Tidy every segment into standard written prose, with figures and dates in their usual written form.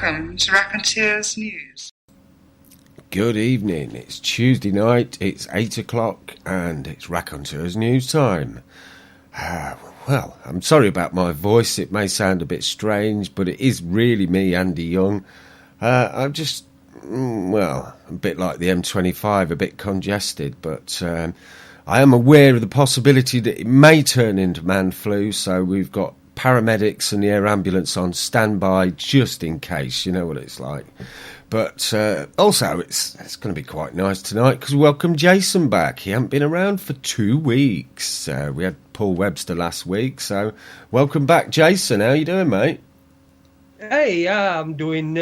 Welcome to Raconteurs News. Good evening. It's Tuesday night, it's 8 o'clock, and it's Raconteurs News time. Well, I'm sorry about my voice. It may sound a bit strange, but it is really me, Andy Young. I'm just, a bit like the M25, a bit congested, but I am aware of the possibility that it may turn into man flu, so we've got paramedics and the air ambulance on standby just in case. You know what it's like. But also, it's going to be quite nice tonight because we welcome Jason back. He hasn't been around for 2 weeks. We had Paul Webster last week, so welcome back, Jason. How you doing, mate? Hey, I'm doing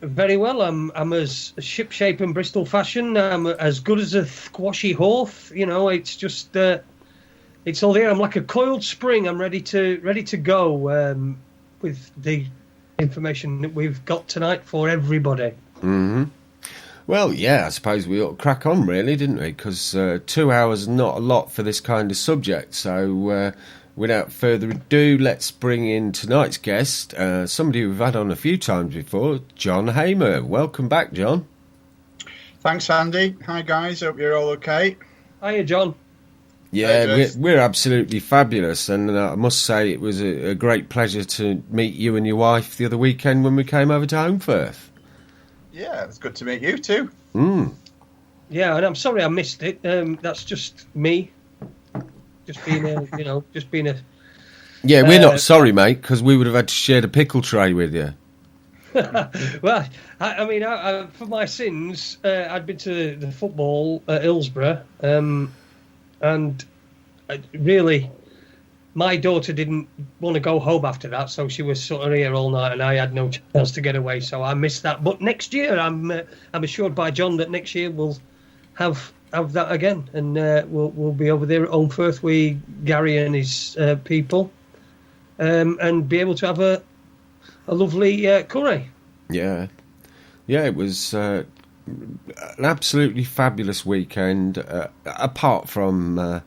very well. I'm as shipshape and Bristol fashion. I'm as good as a squashy horse. You know, it's just it's all there. I'm like a coiled spring. I'm ready to go with the information that we've got tonight for everybody. Mm-hmm. Well, yeah, I suppose we ought to crack on, really, didn't we? Because 2 hours is not a lot for this kind of subject. So without further ado, let's bring in tonight's guest, somebody we've had on a few times before, John Hamer. Welcome back, John. Thanks, Andy. Hi, guys. Hope you're all okay. Hiya, John. Yeah, we're absolutely fabulous, and I must say it was a great pleasure to meet you and your wife the other weekend when we came over to Holmfirth. Yeah, it's good to meet you too. Yeah, and I'm sorry I missed it. That's just me, just being a. Yeah, we're not sorry, mate, because we would have had to share the pickle tray with you. Well, I mean, for my sins, I'd been to the football at Hillsborough. And really, my daughter didn't want to go home after that, so she was sort of here all night, and I had no chance to get away, so I missed that. But next year, I'm assured by John that next year we'll have that again, and we'll be over there at Holmfirth with Gary and his people, and be able to have a lovely curry. Yeah, it was an absolutely fabulous weekend, apart from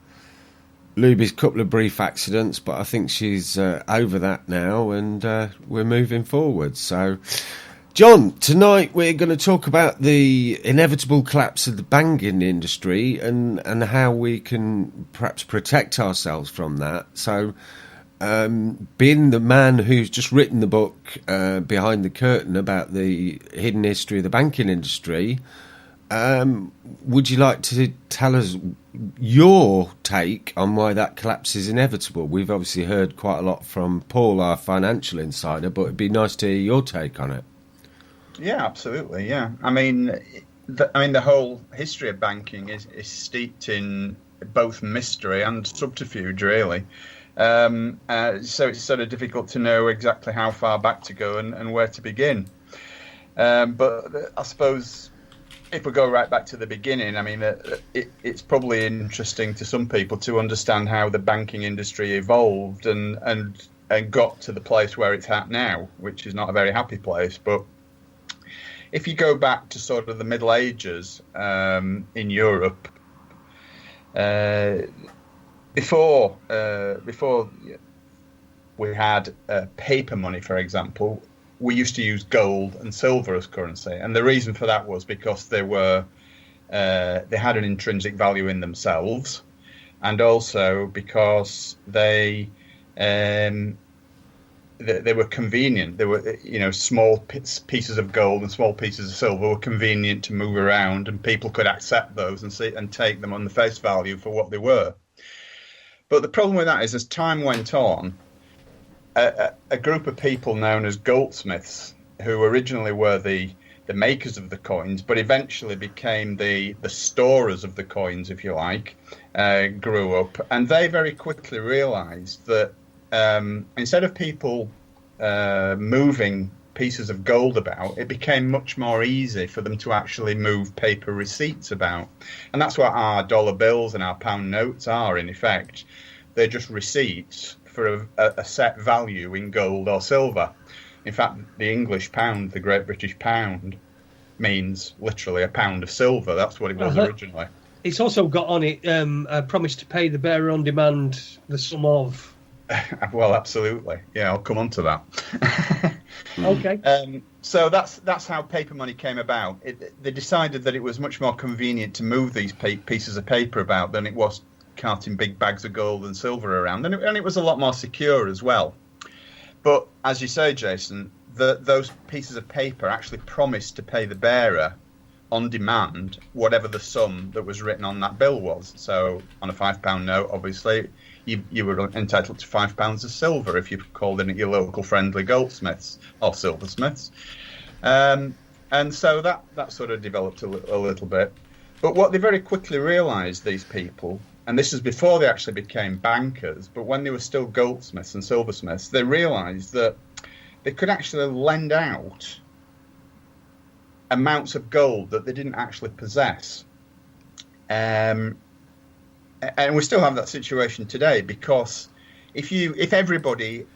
Luby's couple of brief accidents, but I think she's over that now, and we're moving forward. So, John, tonight we're going to talk about the inevitable collapse of the banking industry and how we can perhaps protect ourselves from that. So, being the man who's just written the book Behind the Curtain about the hidden history of the banking industry, would you like to tell us your take on why that collapse is inevitable? We've obviously heard quite a lot from Paul, our financial insider, but it'd be nice to hear your take on it. Yeah, absolutely. Yeah, I mean, the whole history of banking is steeped in both mystery and subterfuge, really. So it's sort of difficult to know exactly how far back to go and where to begin. But I suppose if we go right back to the beginning, I mean, it's probably interesting to some people to understand how the banking industry evolved and got to the place where it's at now, which is not a very happy place. But if you go back to sort of the Middle Ages in Europe, Before we had paper money, for example, we used to use gold and silver as currency, and the reason for that was because they had an intrinsic value in themselves, and also because they were convenient. They were, small pieces of gold and small pieces of silver were convenient to move around, and people could accept those and take them on the face value for what they were. But the problem with that is, as time went on, a group of people known as goldsmiths, who originally were the makers of the coins, but eventually became the storers of the coins, if you like, grew up. And they very quickly realised that instead of people moving pieces of gold about, it became much more easy for them to actually move paper receipts about. And that's what our dollar bills and our pound notes are, in effect. They're just receipts for a set value in gold or silver. In fact, the English pound, the Great British pound, means literally a pound of silver. That's what it was originally. It's also got on it a promise to pay the bearer on demand the sum of Well, absolutely. Yeah, I'll come on to that. Okay. So that's how paper money came about. They decided that it was much more convenient to move these pieces of paper about than it was carting big bags of gold and silver around, and it was a lot more secure as well. But as you say, Jason, those pieces of paper actually promised to pay the bearer on demand whatever the sum that was written on that bill was. So on a £5 note, obviously, you were entitled to £5 of silver if you called in at your local friendly goldsmiths or silversmiths. And so that sort of developed a little bit. But what they very quickly realised, these people, and this is before they actually became bankers, but when they were still goldsmiths and silversmiths, they realised that they could actually lend out amounts of gold that they didn't actually possess. And we still have that situation today, because if everybody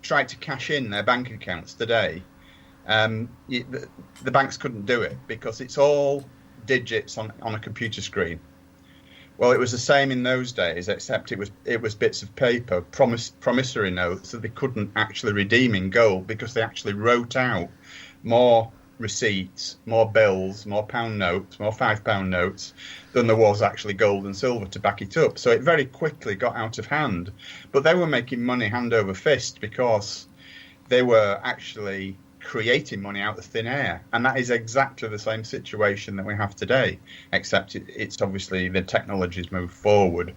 tried to cash in their bank accounts today, the banks couldn't do it because it's all digits on a computer screen. Well, it was the same in those days, except it was bits of paper, promissory notes that they couldn't actually redeem in gold, because they actually wrote out more receipts, more bills, more pound notes, more £5 notes than there was actually gold and silver to back it up. So it very quickly got out of hand. But they were making money hand over fist because they were actually creating money out of thin air. And that is exactly the same situation that we have today, except it's obviously the technology's moved forward.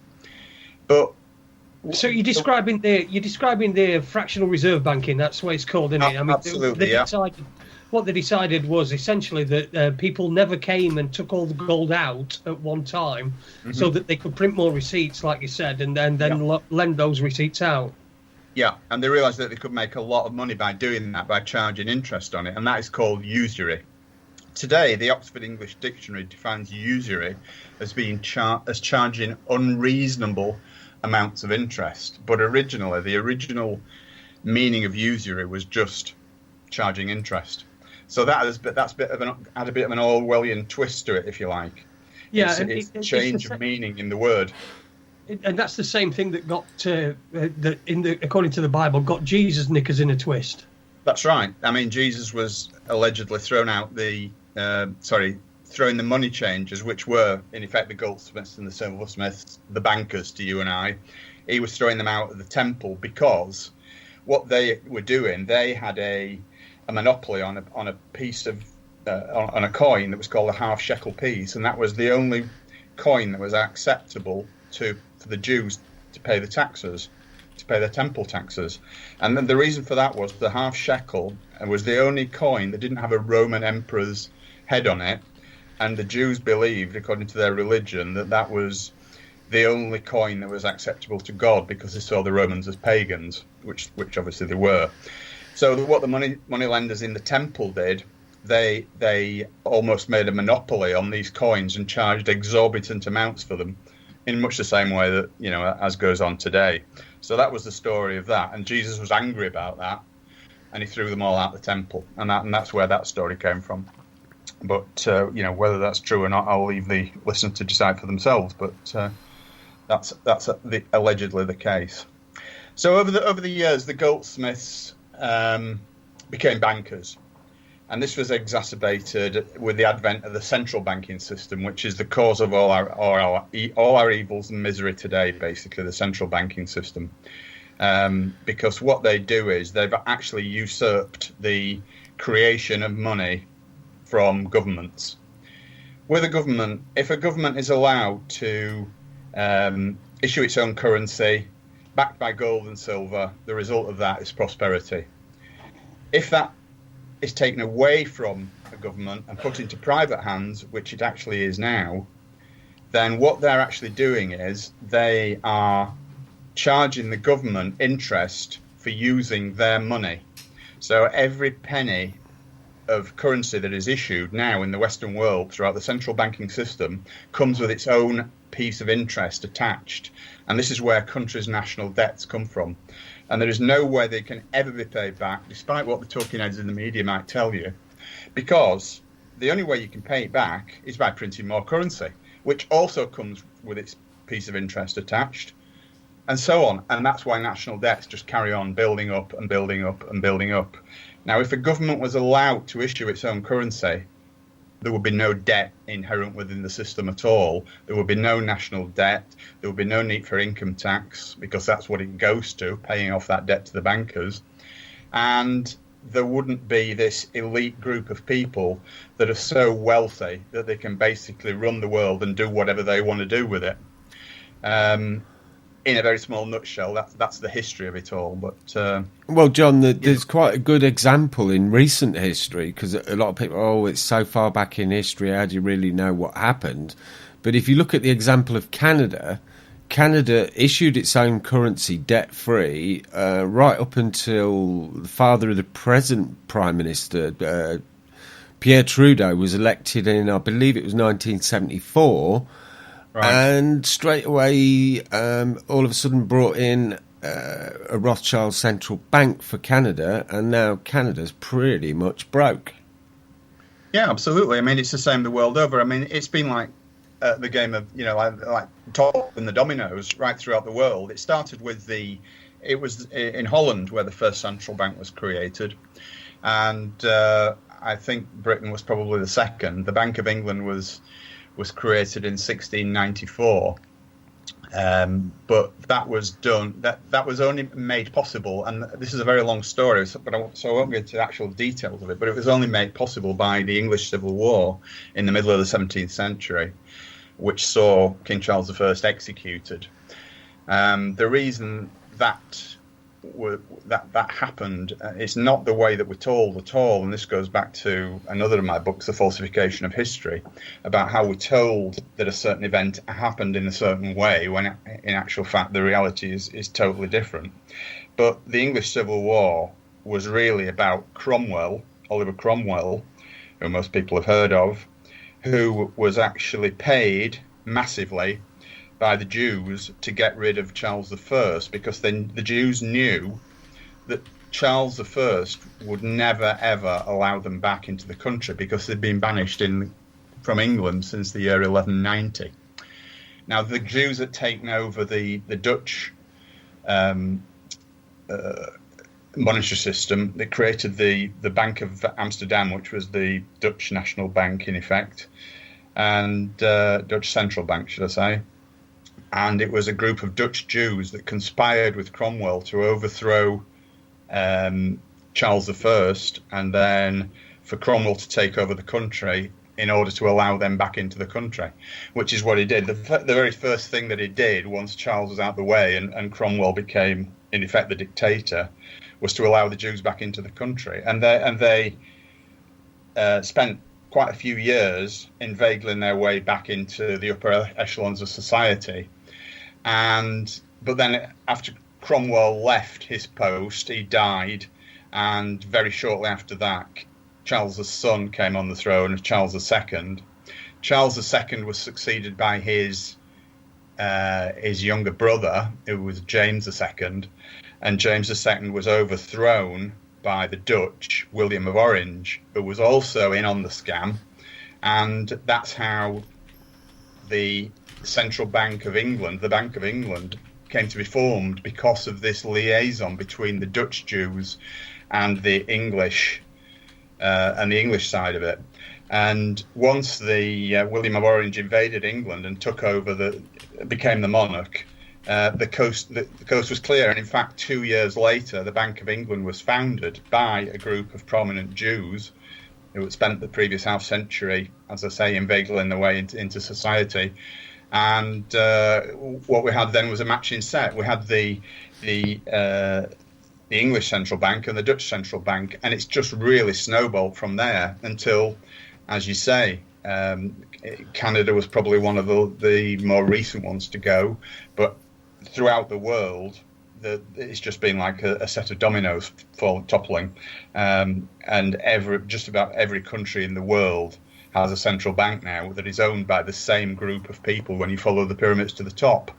But so you're describing the fractional reserve banking. That's what it's called, isn't it? I mean, absolutely, what they decided was essentially that people never came and took all the gold out at one time, so that they could print more receipts, like you said, and then lend those receipts out. Yeah, and they realised that they could make a lot of money by doing that, by charging interest on it, and that is called usury. Today, the Oxford English Dictionary defines usury as being as charging unreasonable amounts of interest. But originally, the original meaning of usury was just charging interest. So had a bit of an Orwellian twist to it, if you like. Yeah, it's a change of meaning in the word. And that's the same thing that got according to the Bible, got Jesus' knickers in a twist. That's right. I mean, Jesus was allegedly throwing the money changers, which were in effect the goldsmiths and the silversmiths, the bankers to you and I. He was throwing them out of the temple because what they were doing, they had a monopoly on a piece of on a coin that was called a half shekel piece, and that was the only coin that was acceptable for the Jews to pay the taxes, to pay their temple taxes. And then the reason for that was the half shekel was the only coin that didn't have a Roman emperor's head on it, and the Jews believed, according to their religion, that was the only coin that was acceptable to God, because they saw the Romans as pagans, which obviously they were. So what the money lenders in the temple did, they almost made a monopoly on these coins and charged exorbitant amounts for them, in much the same way that, as goes on today. So that was the story of that, and Jesus was angry about that, and he threw them all out the temple, and that's where that story came from. But whether that's true or not, I'll leave the listener to decide for themselves. But that's allegedly the case. So over the years, the goldsmiths became bankers, and this was exacerbated with the advent of the central banking system, which is the cause of all our evils and misery today. Basically, the central banking system, because what they do is they've actually usurped the creation of money from governments. With a government, if a government is allowed to issue its own currency, backed by gold and silver, the result of that is prosperity. If that is taken away from a government and put into private hands, which it actually is now, then what they're actually doing is they are charging the government interest for using their money. So every penny of currency that is issued now in the Western world throughout the central banking system comes with its own piece of interest attached. And this is where countries' national debts come from. And there is no way they can ever be paid back, despite what the talking heads in the media might tell you, because the only way you can pay it back is by printing more currency, which also comes with its piece of interest attached. and so on. And that's why national debts just carry on building up and building up and building up. Now, if a government was allowed to issue its own currency, there would be no debt inherent within the system at all. There would be no national debt. There would be no need for income tax, because that's what it goes to, paying off that debt to the bankers. And there wouldn't be this elite group of people that are so wealthy that they can basically run the world and do whatever they want to do with it. In a very small nutshell, that's the history of it all. But well, John, there's quite a good example in recent history, because a lot of people, it's so far back in history, how do you really know what happened? But if you look at the example of Canada, Canada issued its own currency debt-free right up until the father of the present Prime Minister, Pierre Trudeau, was elected in, I believe it was 1974. Right. And straight away, all of a sudden brought in a Rothschild central bank for Canada, and now Canada's pretty much broke. Yeah, absolutely. I mean, it's the same the world over. I mean, it's been like the game of, like top and the dominoes right throughout the world. It started with it was in Holland where the first central bank was created, and I think Britain was probably the second. The Bank of England was created in 1694, but that was done. That was only made possible, and this is a very long story, so I won't get into the actual details of it. But it was only made possible by the English Civil War in the middle of the 17th century, which saw King Charles I executed. The reason that happened, it's not the way that we're told at all, and this goes back to another of my books, The Falsification of History, about how we're told that a certain event happened in a certain way when in actual fact the reality is totally different. But the English Civil War was really about Oliver Cromwell, who most people have heard of, who was actually paid massively by the Jews to get rid of Charles I, because then the Jews knew that Charles I would never ever allow them back into the country, because they'd been banished from England since the year 1190. Now, the Jews had taken over the Dutch monetary system. They created the Bank of Amsterdam, which was the Dutch national bank in effect, and Dutch central bank, should I say. And it was a group of Dutch Jews that conspired with Cromwell to overthrow Charles I, and then for Cromwell to take over the country in order to allow them back into the country, which is what he did. The very first thing that he did once Charles was out of the way and Cromwell became, in effect, the dictator, was to allow the Jews back into the country. And they spent quite a few years inveigling their way back into the upper echelons of society. But then after Cromwell left his post, he died, and very shortly after that, Charles's son came on the throne as Charles II. Charles II was succeeded by his younger brother, who was James II, and James II was overthrown by the Dutch, William of Orange, who was also in on the scam, and that's how the Central Bank of England, the Bank of England, came to be formed, because of this liaison between the Dutch Jews and the English side of it. And once the William of Orange invaded England and took over became the monarch, the coast was clear. And in fact, 2 years later, the Bank of England was founded by a group of prominent Jews who had spent the previous half century, as I say, inveigling their way into society. And what we had then was a matching set. We had the English central bank and the Dutch central bank, and it's just really snowballed from there until, as you say, Canada was probably one of the more recent ones to go. But throughout the world, it's just been like a set of dominoes toppling, and just about every country in the world has a central bank now that is owned by the same group of people when you follow the pyramids to the top.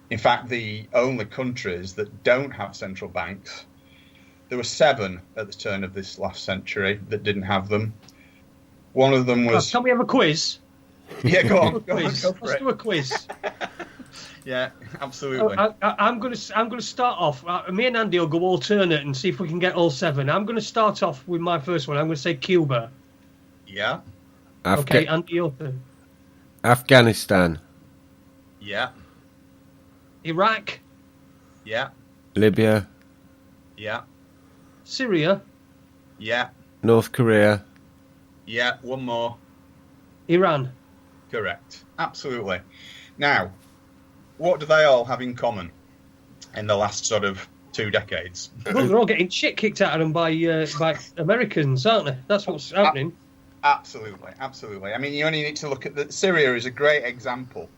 In fact, the only countries that don't have central banks, there were 7 at the turn of this last century that didn't have them. One of them was... Can we have a quiz? Yeah, go on. Let's do a quiz. Yeah, absolutely. I'm going to start off. Me and Andy will go alternate and see if we can get all 7. I'm going to start off with my first one. I'm going to say Cuba. Yeah. Okay, Andy, your turn. Afghanistan. Yeah. Iraq. Yeah. Libya. Yeah. Syria. Yeah. North Korea. Yeah. One more. Iran. Correct. Absolutely. Now, what do they all have in common in the last sort of 2 decades? Well, they're all getting shit kicked out of them by Americans, aren't they? That's what's happening. Absolutely, absolutely. I mean, you only need to look at Syria is a great example.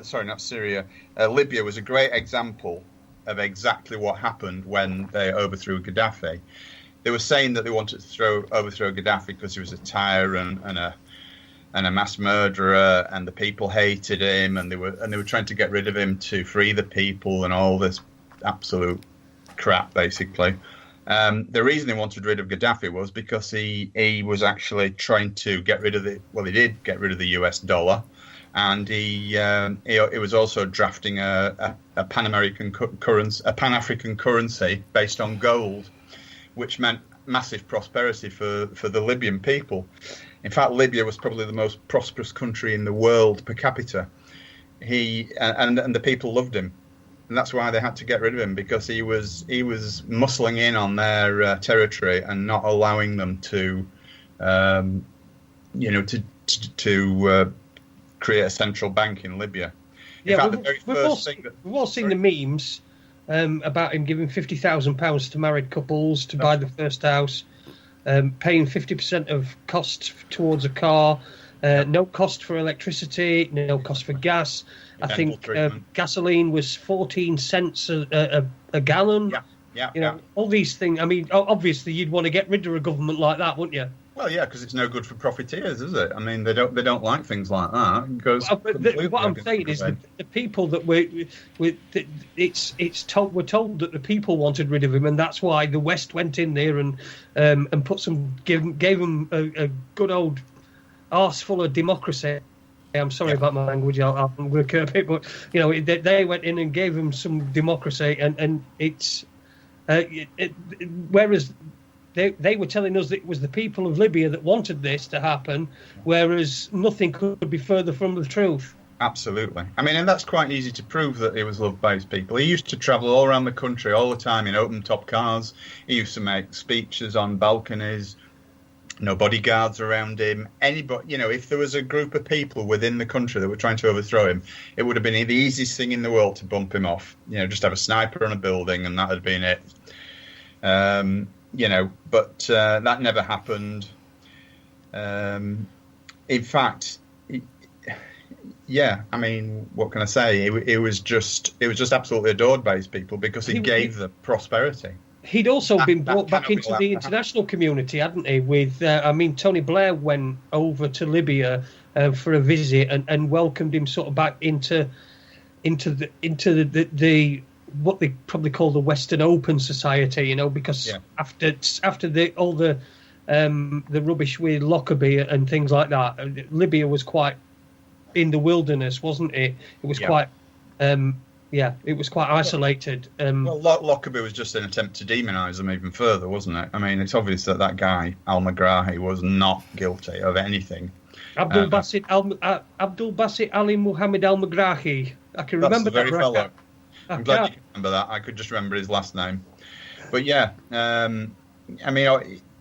Sorry, not Syria. Libya was a great example of exactly what happened when they overthrew Gaddafi. They were saying that they wanted to overthrow Gaddafi because he was a tyrant and a mass murderer, and the people hated him, and they were trying to get rid of him to free the people, and all this absolute crap, basically. The reason they wanted rid of Gaddafi was because he was actually trying to get rid of he did get rid of the US dollar, and he was also drafting a Pan-American currency, a Pan-African currency based on gold, which meant massive prosperity for the Libyan people. In fact, Libya was probably the most prosperous country in the world per capita. And the people loved him. And that's why they had to get rid of him, because he was muscling in on their territory and not allowing them to, create a central bank in Libya. In fact, we've all seen the memes about him giving £50,000 to married couples to buy the first house, paying 50% of costs towards a car, no cost for electricity, no cost for gas. I think gasoline was 14 cents a gallon. Yeah. All these things. I mean, obviously, you'd want to get rid of a government like that, wouldn't you? Well, yeah, because it's no good for profiteers, is it? I mean, they don't like things like that. What I'm saying is the people that we're told that the people wanted rid of him, and that's why the West went in there and gave him a good old arse full of democracy. I'm sorry about my language. I'm going to curb it, but they went in and gave him some democracy, and it's whereas they were telling us that it was the people of Libya that wanted this to happen, whereas nothing could be further from the truth. Absolutely. I mean, and that's quite easy to prove that he was loved by his people. He used to travel all around the country all the time in open-top cars. He used to make speeches on balconies. No bodyguards around him. Anybody, if there was a group of people within the country that were trying to overthrow him, it would have been the easiest thing in the world to bump him off. Just have a sniper on a building, and that had been it. But that never happened. In fact, I mean, what can I say? It was just absolutely adored by his people because he gave them prosperity. He'd also been brought back into the international community, hadn't he? With Tony Blair went over to Libya for a visit and welcomed him sort of back into the what they probably call the Western Open Society, because after all the rubbish with Lockerbie and things like that, Libya was quite in the wilderness, wasn't it? It was quite. It was quite isolated. Lockerbie was just an attempt to demonise them even further, wasn't it? I mean, it's obvious that guy, al-Megrahi, was not guilty of anything. Abdul Basit Ali Muhammad al-Megrahi. I can remember that. That's the very fellow. I'm glad you can remember that. I could just remember his last name. But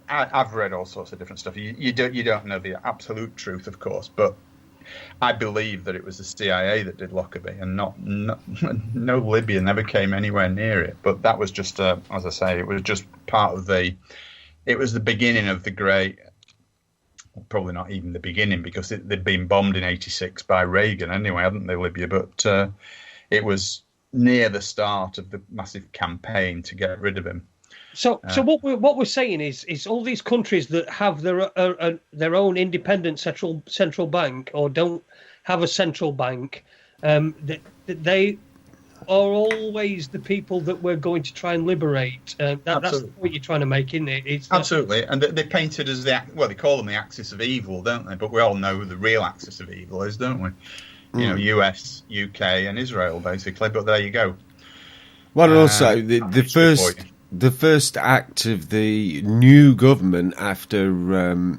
I've read all sorts of different stuff. You don't know the absolute truth, of course, but I believe that it was the CIA that did Lockerbie, and no Libya never came anywhere near it. But that was just, as I say, it was just part of it was the beginning of the great, probably not even the beginning, because they'd been bombed in '86 by Reagan anyway, hadn't they, Libya? But it was near the start of the massive campaign to get rid of him. So what we're saying is all these countries that have their own independent central bank or don't have a central bank, that they are always the people that we're going to try and liberate. That's what you're trying to make, isn't it? Absolutely, and they're painted as they call them the axis of evil, don't they? But we all know who the real axis of evil is, don't we? You know, US, UK, and Israel, basically. But there you go. Well, also the first act of the new government after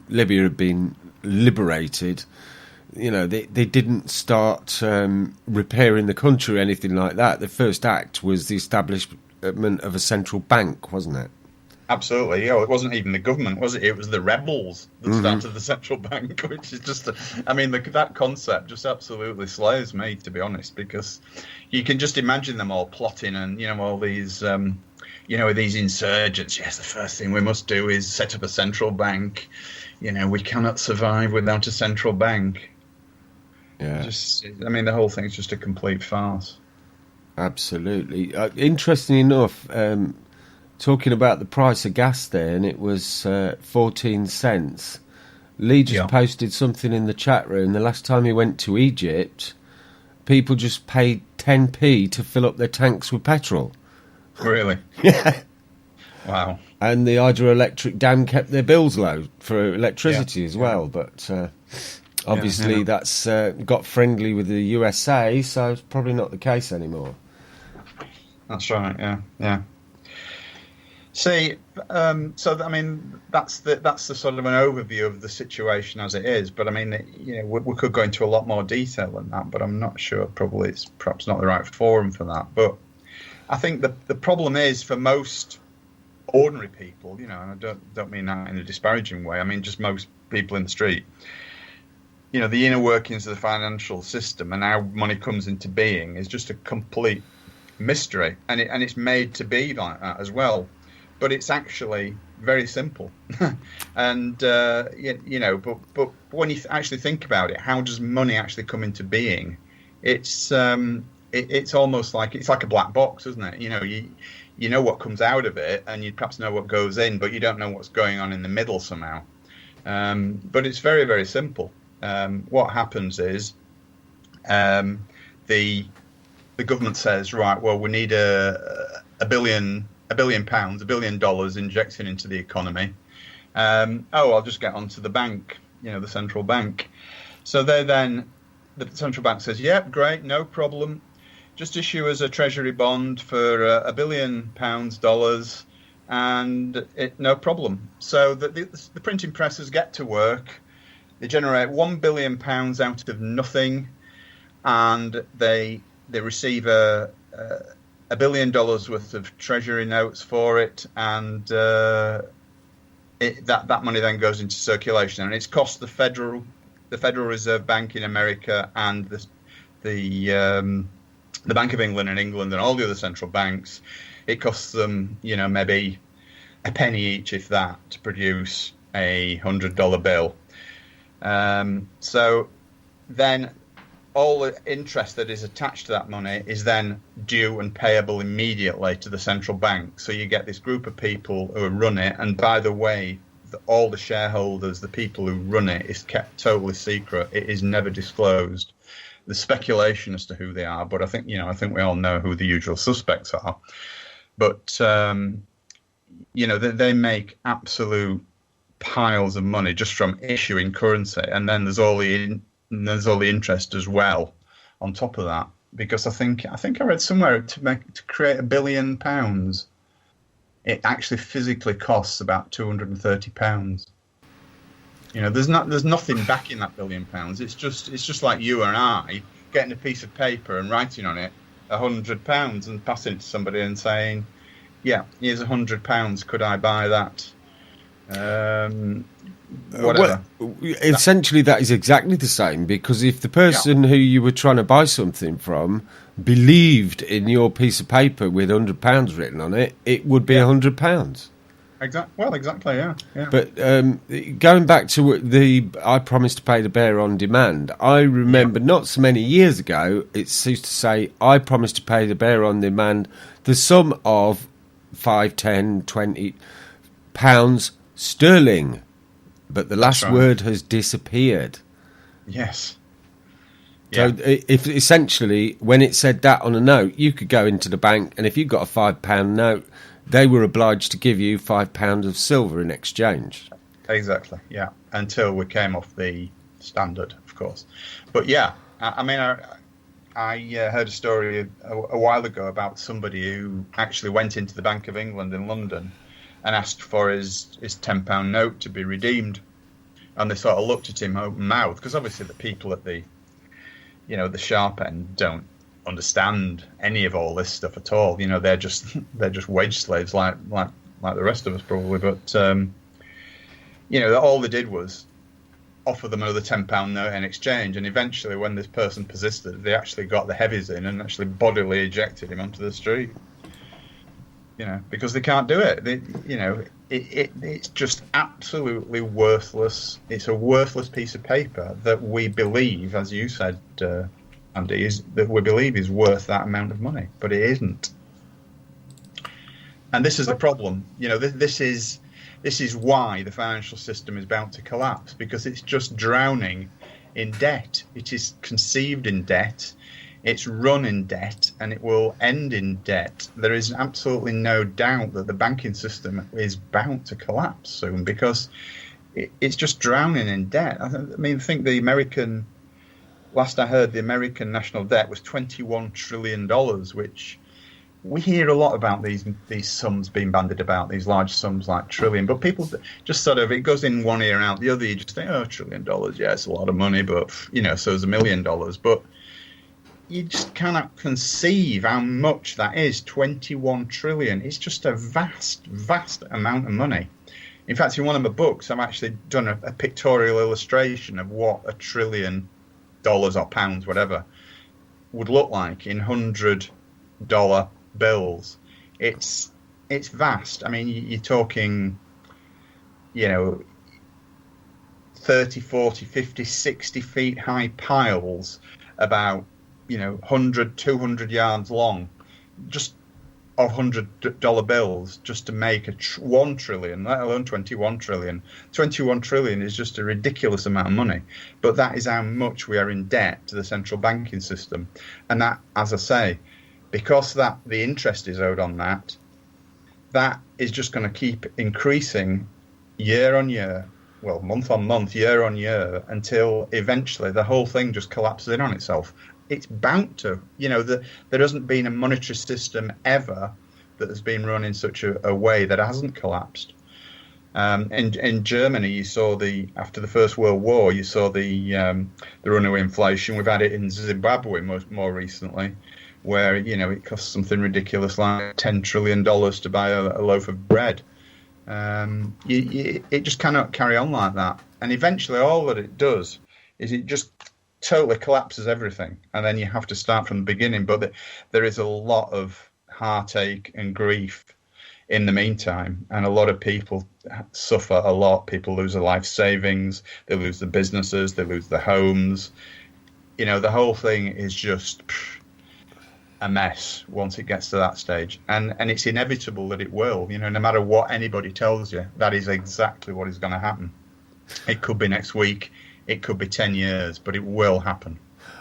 Libya had been liberated, you know, they didn't start repairing the country or anything like that. The first act was the establishment of a central bank, wasn't it? Absolutely. It wasn't even the government, was it? It was the rebels that started the central bank, which is just, that concept just absolutely slays me, to be honest, because you can just imagine them all plotting and, you know, all these, these insurgents. Yes, the first thing we must do is set up a central bank. You know, we cannot survive without a central bank. Yeah. The whole thing's just a complete farce. Absolutely. Interesting enough, talking about the price of gas there, and it was 14 cents. Lee just posted something in the chat room. The last time he went to Egypt, people just paid 10p to fill up their tanks with petrol. Really? Yeah. Wow. And the hydroelectric dam kept their bills low for electricity as well. But obviously that's got friendly with the USA, so it's probably not the case anymore. That's right, yeah. See, that's the sort of an overview of the situation as it is. But I mean, you know, we could go into a lot more detail than that. But I'm not sure. Probably it's perhaps not the right forum for that. But I think the problem is for most ordinary people, you know, and I don't mean that in a disparaging way. I mean just most people in the street. You know, the inner workings of the financial system and how money comes into being is just a complete mystery, and it's made to be like that as well. But it's actually very simple, and but when you actually think about it, how does money actually come into being? It's almost like it's like a black box, isn't it? You know, you know what comes out of it, and you perhaps know what goes in, but you don't know what's going on in the middle somehow. But it's very, very simple. What happens is the government says, right, well, we need a billion pounds, $1 billion injecting into the economy. I'll just get onto the bank, you know, the central bank. So the central bank says, yep, great, no problem. Just issue us a treasury bond for $1 billion, and no problem. So the printing presses get to work. They generate £1 billion out of nothing, and they receive $1 billion worth of treasury notes for it, and that money then goes into circulation, and it's cost the Federal Reserve Bank in America and the Bank of England in England and all the other central banks. It costs them, you know, maybe a penny each, if that, to produce a $100 bill. So then all the interest that is attached to that money is then due and payable immediately to the central bank. So you get this group of people who run it, and by the way, all the shareholders, the people who run it, is kept totally secret. It is never disclosed. There's speculation as to who they are, but I think we all know who the usual suspects are. But they make absolute piles of money just from issuing currency, and then there's all the interest as well on top of that. Because I think I read somewhere to create £1 billion, it actually physically costs about £230. You know, there's nothing backing that £1 billion. It's just like you and I getting a piece of paper and writing on it £100 and passing it to somebody and saying, yeah, here's £100. Could I buy that? Whatever. Well, essentially, that is exactly the same, because if the person who you were trying to buy something from believed in your piece of paper with £100 written on it, it would be £100. Exactly, yeah. But going back to I promised to pay the bearer on demand, I remember not so many years ago, it used to say, I promised to pay the bearer on demand the sum of £5, £10, £20 sterling. But the last word has disappeared. Yes. So if essentially, when it said that on a note, you could go into the bank, and if you got a £5 note, they were obliged to give you £5 of silver in exchange. Exactly, yeah. Until we came off the standard, of course. But yeah, I mean, I heard a story a while ago about somebody who actually went into the Bank of England in London and asked for his £10 note to be redeemed. And they sort of looked at him open mouthed, because obviously the people at the sharp end don't understand any of all this stuff at all. You know, they're just wage slaves like the rest of us probably. But all they did was offer them another £10 note in exchange, and eventually, when this person persisted, they actually got the heavies in and actually bodily ejected him onto the street. You know, because they can't do it. It's just absolutely worthless. It's a worthless piece of paper that we believe, as you said, Andy, is worth that amount of money, but it isn't. And this is the problem. You know, this is why the financial system is bound to collapse, because it's just drowning in debt. It is conceived in debt, it's run in debt, and it will end in debt. There is absolutely no doubt that the banking system is bound to collapse soon, because it's just drowning in debt. I think last I heard, the American national debt was $21 trillion, which we hear a lot about these sums being bandied about, these large sums like trillion, but people just sort of, it goes in one ear and out the other. You just think, $1 trillion, yeah, it's a lot of money, but, so is $1 million. But you just cannot conceive how much that is, 21 trillion. It's just a vast, vast amount of money. In fact, in one of my books, I've actually done a pictorial illustration of what $1 trillion or pounds, whatever, would look like in $100 bills. It's vast. I mean, you're talking, 30, 40, 50, 60 feet high piles about, 100, 200 yards long, just of $100 bills, just to make $1 trillion, let alone 21 trillion. 21 trillion is just a ridiculous amount of money, but that is how much we are in debt to the central banking system. And that, as I say, because the interest is owed on that is just going to keep increasing year on year, well, month on month, year on year, until eventually the whole thing just collapses in on itself. It's bound to. There hasn't been a monetary system ever that has been run in such a way that hasn't collapsed. In Germany, you saw after the First World War, you saw the runaway inflation. We've had it in Zimbabwe more recently, where it costs something ridiculous like $10 trillion to buy a loaf of bread. It just cannot carry on like that. And eventually, all that it does is it just totally collapses everything, and then you have to start from the beginning. But there is a lot of heartache and grief in the meantime, and a lot of people suffer a lot. People lose their life savings, they lose their businesses, they lose their homes. The whole thing is just a mess once it gets to that stage, and it's inevitable that it will. No matter what anybody tells you, that is exactly what is going to happen. It could be next week, it could be 10 years, but it will happen.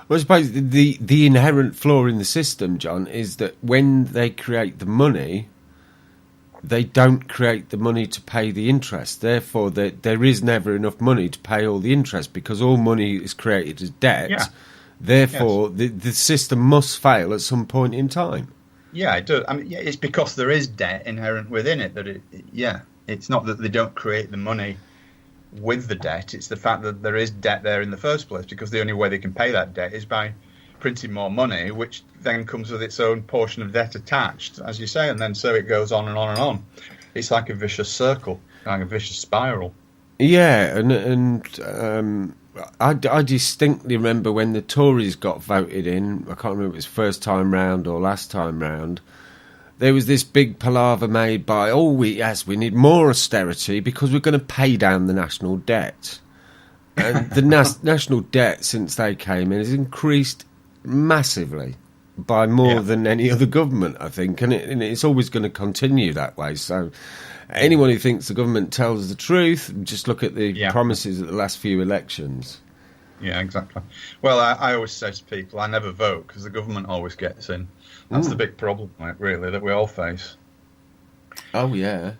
Well, I suppose the inherent flaw in the system, John, is that when they create the money, they don't create the money to pay the interest. Therefore, there is never enough money to pay all the interest, because all money is created as debt. Yeah. Therefore, yes. The system must fail at some point in time. Yeah, it does. I mean, it's because there is debt inherent within it that it's not that they don't create the money with the debt. It's the fact that there is debt there in the first place, because the only way they can pay that debt is by printing more money, which then comes with its own portion of debt attached, as you say, and then so it goes on and on and on. It's like a vicious circle, like a vicious spiral. Yeah, and I distinctly remember when the Tories got voted in. I can't remember if it was first time round or last time round. There was this big palaver made by, we need more austerity because we're going to pay down the national debt. And the national debt since they came in has increased massively, by more than any other government, I think. And it's always going to continue that way. So anyone who thinks the government tells the truth, just look at the promises at the last few elections. Yeah, exactly. Well, I always say to people, I never vote because the government always gets in. That's the big problem, really, that we all face. Oh, yeah.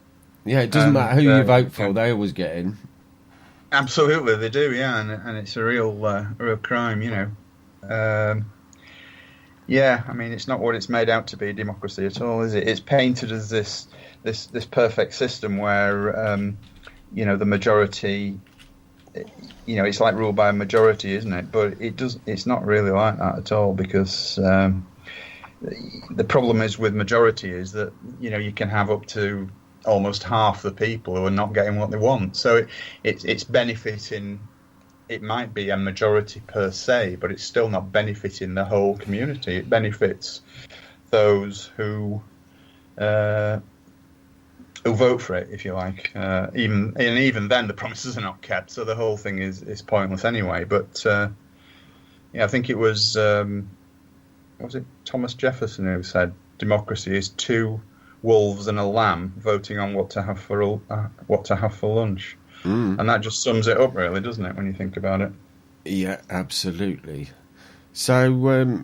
Yeah, it doesn't matter who you vote for, they always get in. Absolutely, they do, yeah, and it's a real crime, Yeah, I mean, it's not what it's made out to be, democracy at all, is it? It's painted as this perfect system where, the majority, it's like ruled by a majority, isn't it? But it's not really like that at all, because the problem is with majority is that, you can have up to almost half the people who are not getting what they want. So it's benefiting. It might be a majority per se, but it's still not benefiting the whole community. It benefits those who vote for it, if you like. Even then, the promises are not kept, so the whole thing is pointless anyway. But I think it was it Thomas Jefferson who said democracy is two wolves and a lamb voting on what to have for lunch. And that just sums it up, really, doesn't it, when you think about it? Yeah, absolutely. So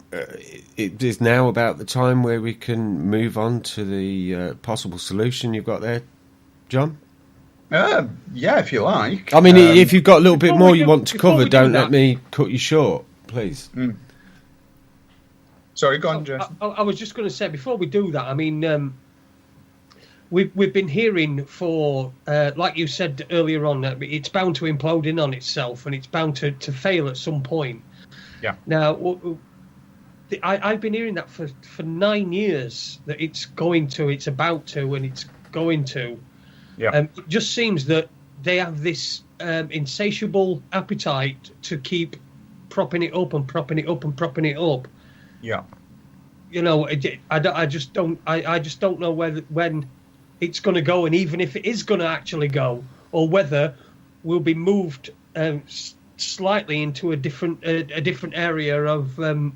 it is now about the time where we can move on to the possible solution you've got there, John? Yeah, if you like. I mean, if you've got a little bit more you want to cover, don't let that, me cut you short, please. Sorry, go on, Jason. I was just going to say, before we do that, I mean... We've been hearing for, like you said earlier on, it's bound to implode in on itself and it's bound to fail at some point. Yeah. Now, I've been hearing that for 9 years, that it's about to, and it's going to. Yeah. It just seems that they have this insatiable appetite to keep propping it up and propping it up and propping it up. Yeah. I just don't know when it's going to go, and even if it is going to actually go, or whether we'll be moved slightly into a different area of of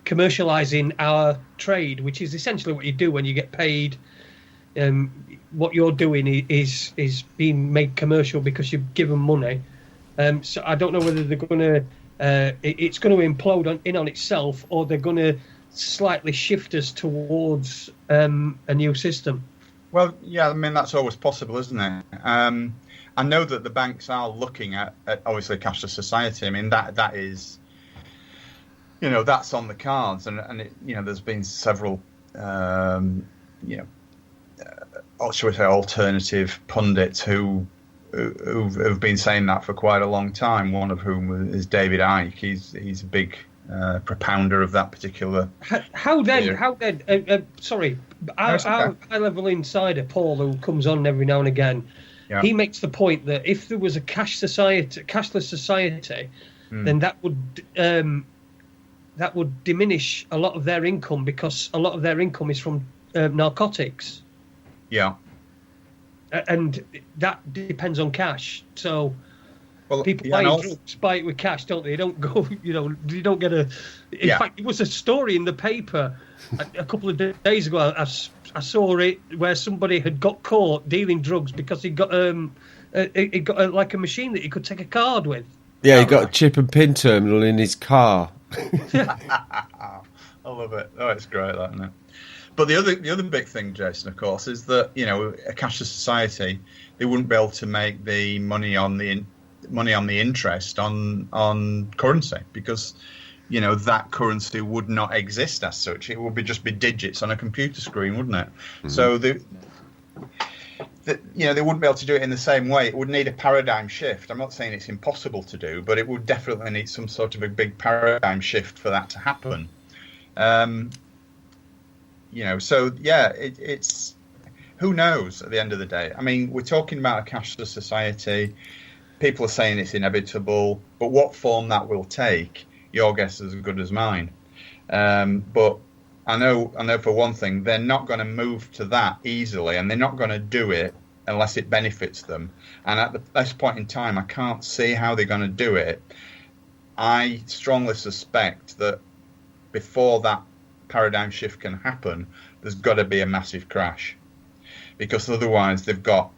commercializing our trade, which is essentially what you do when you get paid. What you're doing is being made commercial because you've given money. So I don't know whether they're going to it's going to implode in on itself, or they're going to slightly shift us towards a new system. Well, yeah, I mean, that's always possible, isn't it? I know that the banks are looking at obviously Cashless Society. I mean, that is, that's on the cards, and it, there's been several, shall we say, alternative pundits who've been saying that for quite a long time. One of whom is David Icke. He's a big propounder of that particular. How then? Sorry, our high-level insider Paul, who comes on every now and again, he makes the point that if there was a cashless society, then that would diminish a lot of their income, because a lot of their income is from narcotics. Yeah. And that depends on cash. So people buy drugs, buy it with cash, don't they? They don't go, you don't get a... In fact, it was a story in the paper a couple of days ago. I saw it where somebody had got caught dealing drugs because he got like a machine that he could take a card with. Yeah, he got a chip and pin terminal in his car. I love it. Oh, it's great, that, isn't it? But the other big thing, Jason, of course, is that a cashless society, they wouldn't be able to make the money on the interest on currency, because that currency would not exist as such. It would just be digits on a computer screen, wouldn't it? Mm-hmm. So they wouldn't be able to do it in the same way. It would need a paradigm shift. I'm not saying it's impossible to do, but it would definitely need some sort of a big paradigm shift for that to happen. It's who knows at the end of the day. I mean, we're talking about a cashless society. People are saying it's inevitable, but what form that will take, your guess is as good as mine. But I know for one thing, they're not going to move to that easily, and they're not going to do it unless it benefits them. And at this point in time, I can't see how they're going to do it. I strongly suspect that before that paradigm shift can happen, there's got to be a massive crash, because otherwise they've got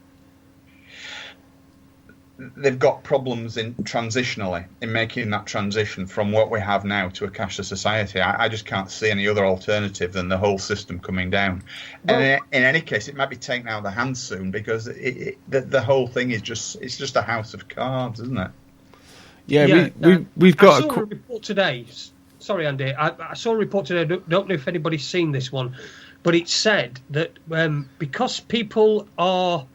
problems transitionally in making that transition from what we have now to a cashless society. I just can't see any other alternative than the whole system coming down. Well, and in any case, it might be taken out of the hands soon, because the whole thing is just a house of cards, isn't it? Yeah, we've got I saw a report today. Sorry, Andy. I saw a report today. I don't know if anybody's seen this one, but it said that because people are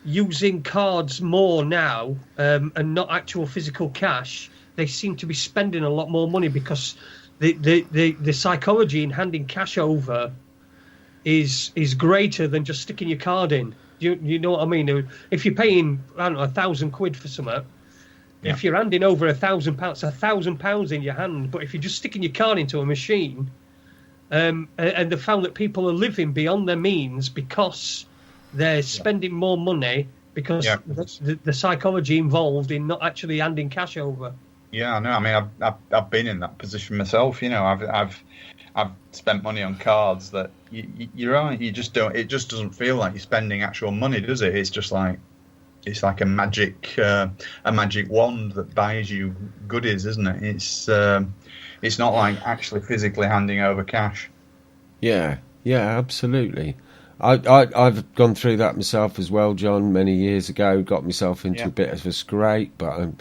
using cards more now and not actual physical cash, they seem to be spending a lot more money because the psychology in handing cash over is greater than just sticking your card in. You know what I mean? If you're paying, I don't know, £1,000 for something, if you're handing over £1,000, £1,000 in your hand. But if you're just sticking your card into a machine, and they found that people are living beyond their means because they're spending more money because the psychology involved in not actually handing cash over. Yeah, no, I mean, I've been in that position myself. You know, I've spent money on cards that you're right. You just don't. It just doesn't feel like you're spending actual money, does it? It's just like a magic wand that buys you goodies, isn't it? It's not like actually physically handing over cash. Yeah, absolutely. I've gone through that myself as well, John, many years ago. Got myself into a bit of a scrape, but I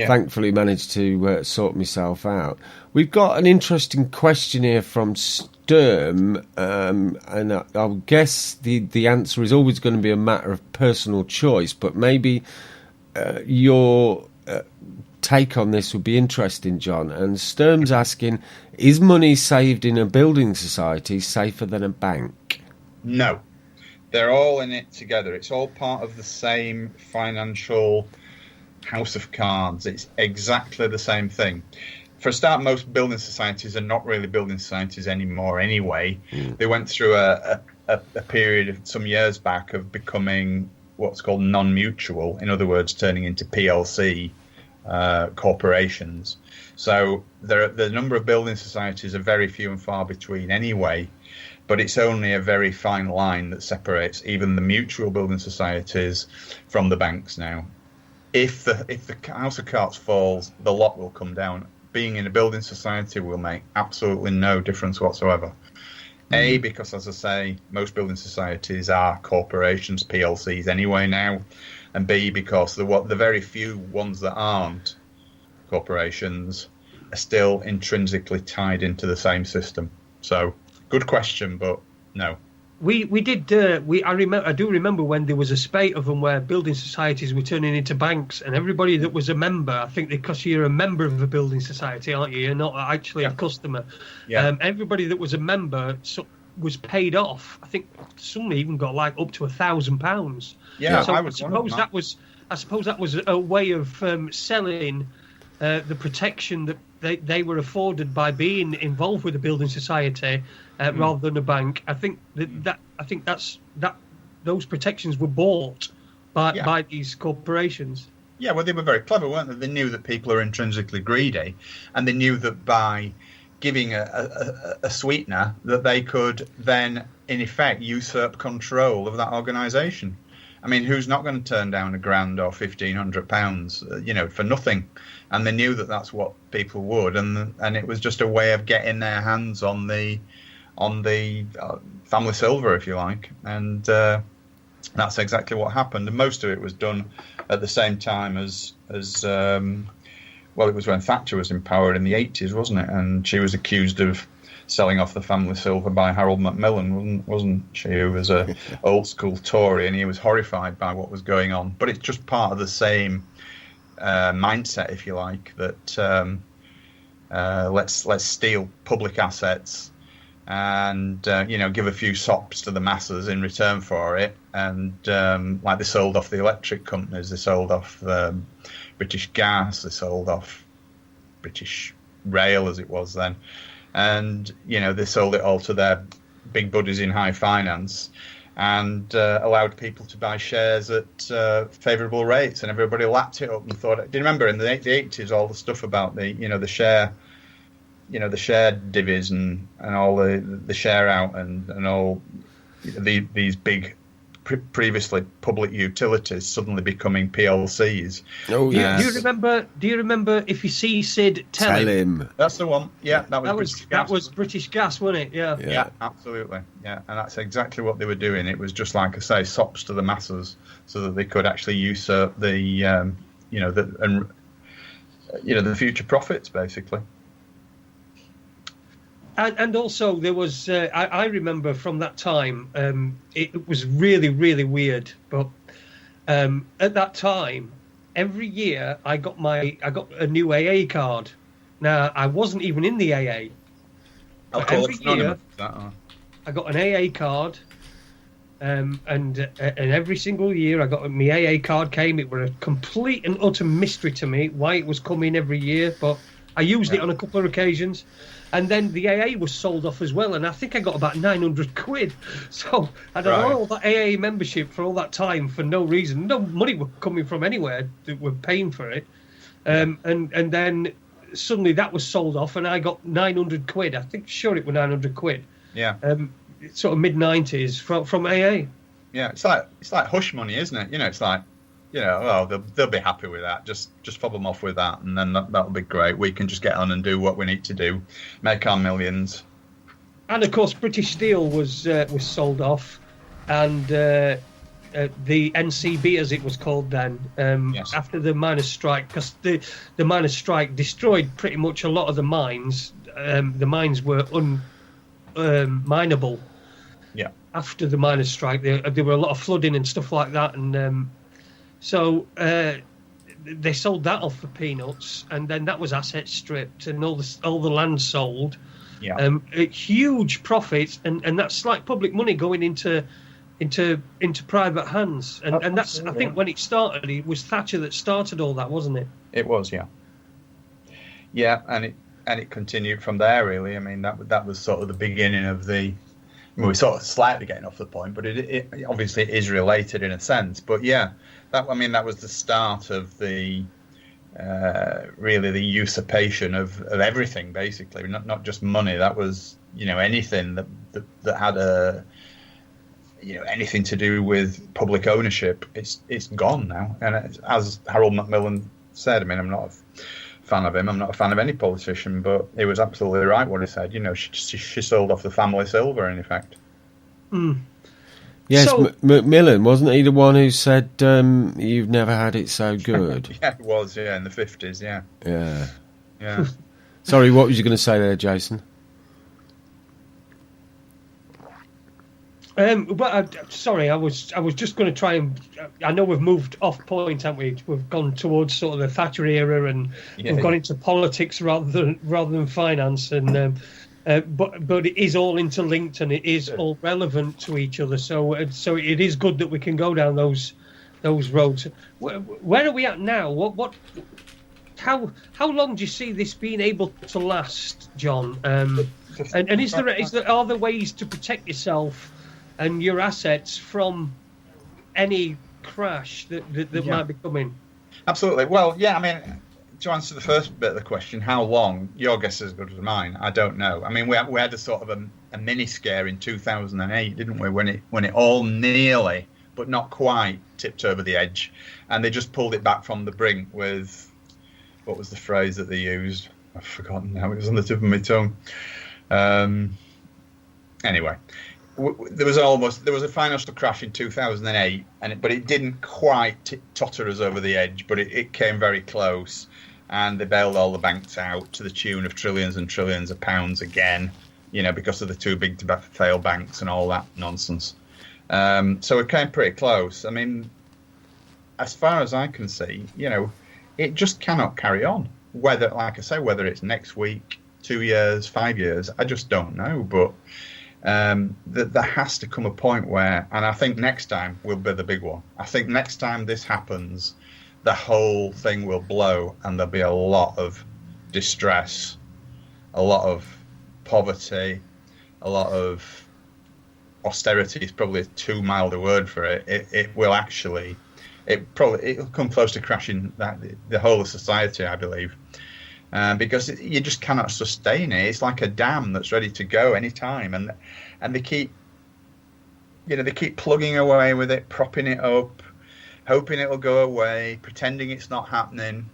thankfully managed to sort myself out. We've got an interesting question here from Sturm, and I'll guess the answer is always going to be a matter of personal choice, but maybe your take on this would be interesting, John. And Sturm's asking, is money saved in a building society safer than a bank? No. They're all in it together. It's all part of the same financial house of cards. It's exactly the same thing. For a start, most building societies are not really building societies anymore anyway. They went through a period of some years back of becoming what's called non-mutual, in other words, turning into PLC corporations. So the number of building societies are very few and far between anyway. But it's only a very fine line that separates even the mutual building societies from the banks now. If the house of cards falls, the lot will come down. Being in a building society will make absolutely no difference whatsoever. A, because, as I say, most building societies are corporations, PLCs anyway now. And B, because the very few ones that aren't corporations are still intrinsically tied into the same system. So... good question, but no. I do remember when there was a spate of them where building societies were turning into banks, and everybody that was a member, I think because you're a member of a building society, aren't you? You're not actually a customer. Yeah. Everybody that was a member was paid off. I think some even got like up to £1,000. Yeah, so I suppose that was a way of selling the protection that they were afforded by being involved with a building society rather than a bank. I think those protections were bought by these corporations. Yeah, well, they were very clever, weren't they? They knew that people are intrinsically greedy, and they knew that by giving a sweetener that they could then, in effect, usurp control of that organisation. I mean, who's not going to turn down £1,000 or £1,500, for nothing? And they knew that that's what people would, and it was just a way of getting their hands on the family silver, if you like. And that's exactly what happened. And most of it was done at the same time as it was when Thatcher was in power in the 80s, wasn't it? And she was accused of selling off the family silver by Harold Macmillan, wasn't she, who was a old school Tory, and he was horrified by what was going on. But it's just part of the same mindset, if you like, that let's steal public assets and give a few sops to the masses in return for it. And like they sold off the electric companies, they sold off British Gas, they sold off British Rail as it was then. And, they sold it all to their big buddies in high finance and allowed people to buy shares at favourable rates. And everybody lapped it up and thought, do you remember in the 80s, all the stuff about the share, the share divvies and all the share out and all these big previously public utilities suddenly becoming PLCs. Oh yeah. Do you remember if you see Sid, tell him? That's the one. Yeah, that was British Gas, wasn't it? Yeah, absolutely. Yeah, and that's exactly what they were doing. It was just like I say, sops to the masses, so that they could actually usurp the the future profits, basically. And also there was, I remember from that time, it was really, really weird. But at that time, every year I got a new AA card. Now I wasn't even in the AA. But every year I got an AA card, and every single year I got my AA card came. It was a complete and utter mystery to me why it was coming every year, but I used it on a couple of occasions. And then the AA was sold off as well, and I think I got about 900 quid. So I don't know, all that AA membership for all that time for no reason. No money was coming from anywhere that were paying for it. And then suddenly that was sold off, and I got 900 quid. I think sure it was 900 quid. Yeah. Sort of mid-90s from AA. Yeah, it's like hush money, isn't it? It's like, they'll be happy with that. Just fob them off with that, and then that'll be great. We can just get on and do what we need to do, make our millions. And of course, British Steel was sold off, and the NCB, as it was called then, after the miners' strike, because the miners' strike destroyed pretty much a lot of the mines. The mines were unmineable. Yeah. After the miners' strike, there were a lot of flooding and stuff like that, and so they sold that off for peanuts, and then that was asset stripped, and all the land sold. Yeah. Huge profits, and that's like public money going into private hands, and that's, I think, when it started, it was Thatcher that started all that, wasn't it? It was, yeah. Yeah, and it continued from there, really. I mean, that was sort of the beginning of the. We're sort of slightly getting off the point, but it obviously is related in a sense. But yeah, that was the start of the really the usurpation of everything, basically. Not just money. That was anything that had a anything to do with public ownership. It's gone now, and as Harold Macmillan said, I mean, I'm not a fan of him. I'm not a fan of any politician, but he was absolutely right what he said. She sold off the family silver, in effect. Mm. Yes, So, Macmillan, wasn't he the one who said, you've never had it so good? Yeah, it was, yeah, in the 50s, yeah. Yeah. Sorry, what was you going to say there, Jason? Sorry, I was just going to try and. I know we've moved off point, haven't we? We've gone towards sort of the Thatcher era, and we've gone into politics rather than finance, and but it is all interlinked and it is all relevant to each other. So it is good that we can go down those roads. Where are we at now? How long do you see this being able to last, John? And are there ways to protect yourself and your assets from any crash that might be coming? Absolutely. Well, yeah, I mean, to answer the first bit of the question, how long? Your guess is as good as mine. I don't know. I mean, we had a sort of a mini scare in 2008, didn't we? When it all nearly, but not quite, tipped over the edge, and they just pulled it back from the brink with, what was the phrase that they used? I've forgotten now. It was on the tip of my tongue. Anyway. There was a financial crash in 2008, but it didn't quite totter us over the edge, but it came very close, and they bailed all the banks out to the tune of trillions and trillions of pounds again, because of the too big to fail banks and all that nonsense. So it came pretty close. I mean, as far as I can see, it just cannot carry on. Whether it's next week, 2 years, 5 years, I just don't know, but. There has to come a point where, and I think next time will be the big one. I think next time this happens, the whole thing will blow, and there'll be a lot of distress, a lot of poverty, a lot of austerity is probably too mild a word for it. It'll come close to crashing the whole of society, I believe. Because you just cannot sustain it. It's like a dam that's ready to go any time, and they keep plugging away with it, propping it up, hoping it'll go away, pretending it's not happening,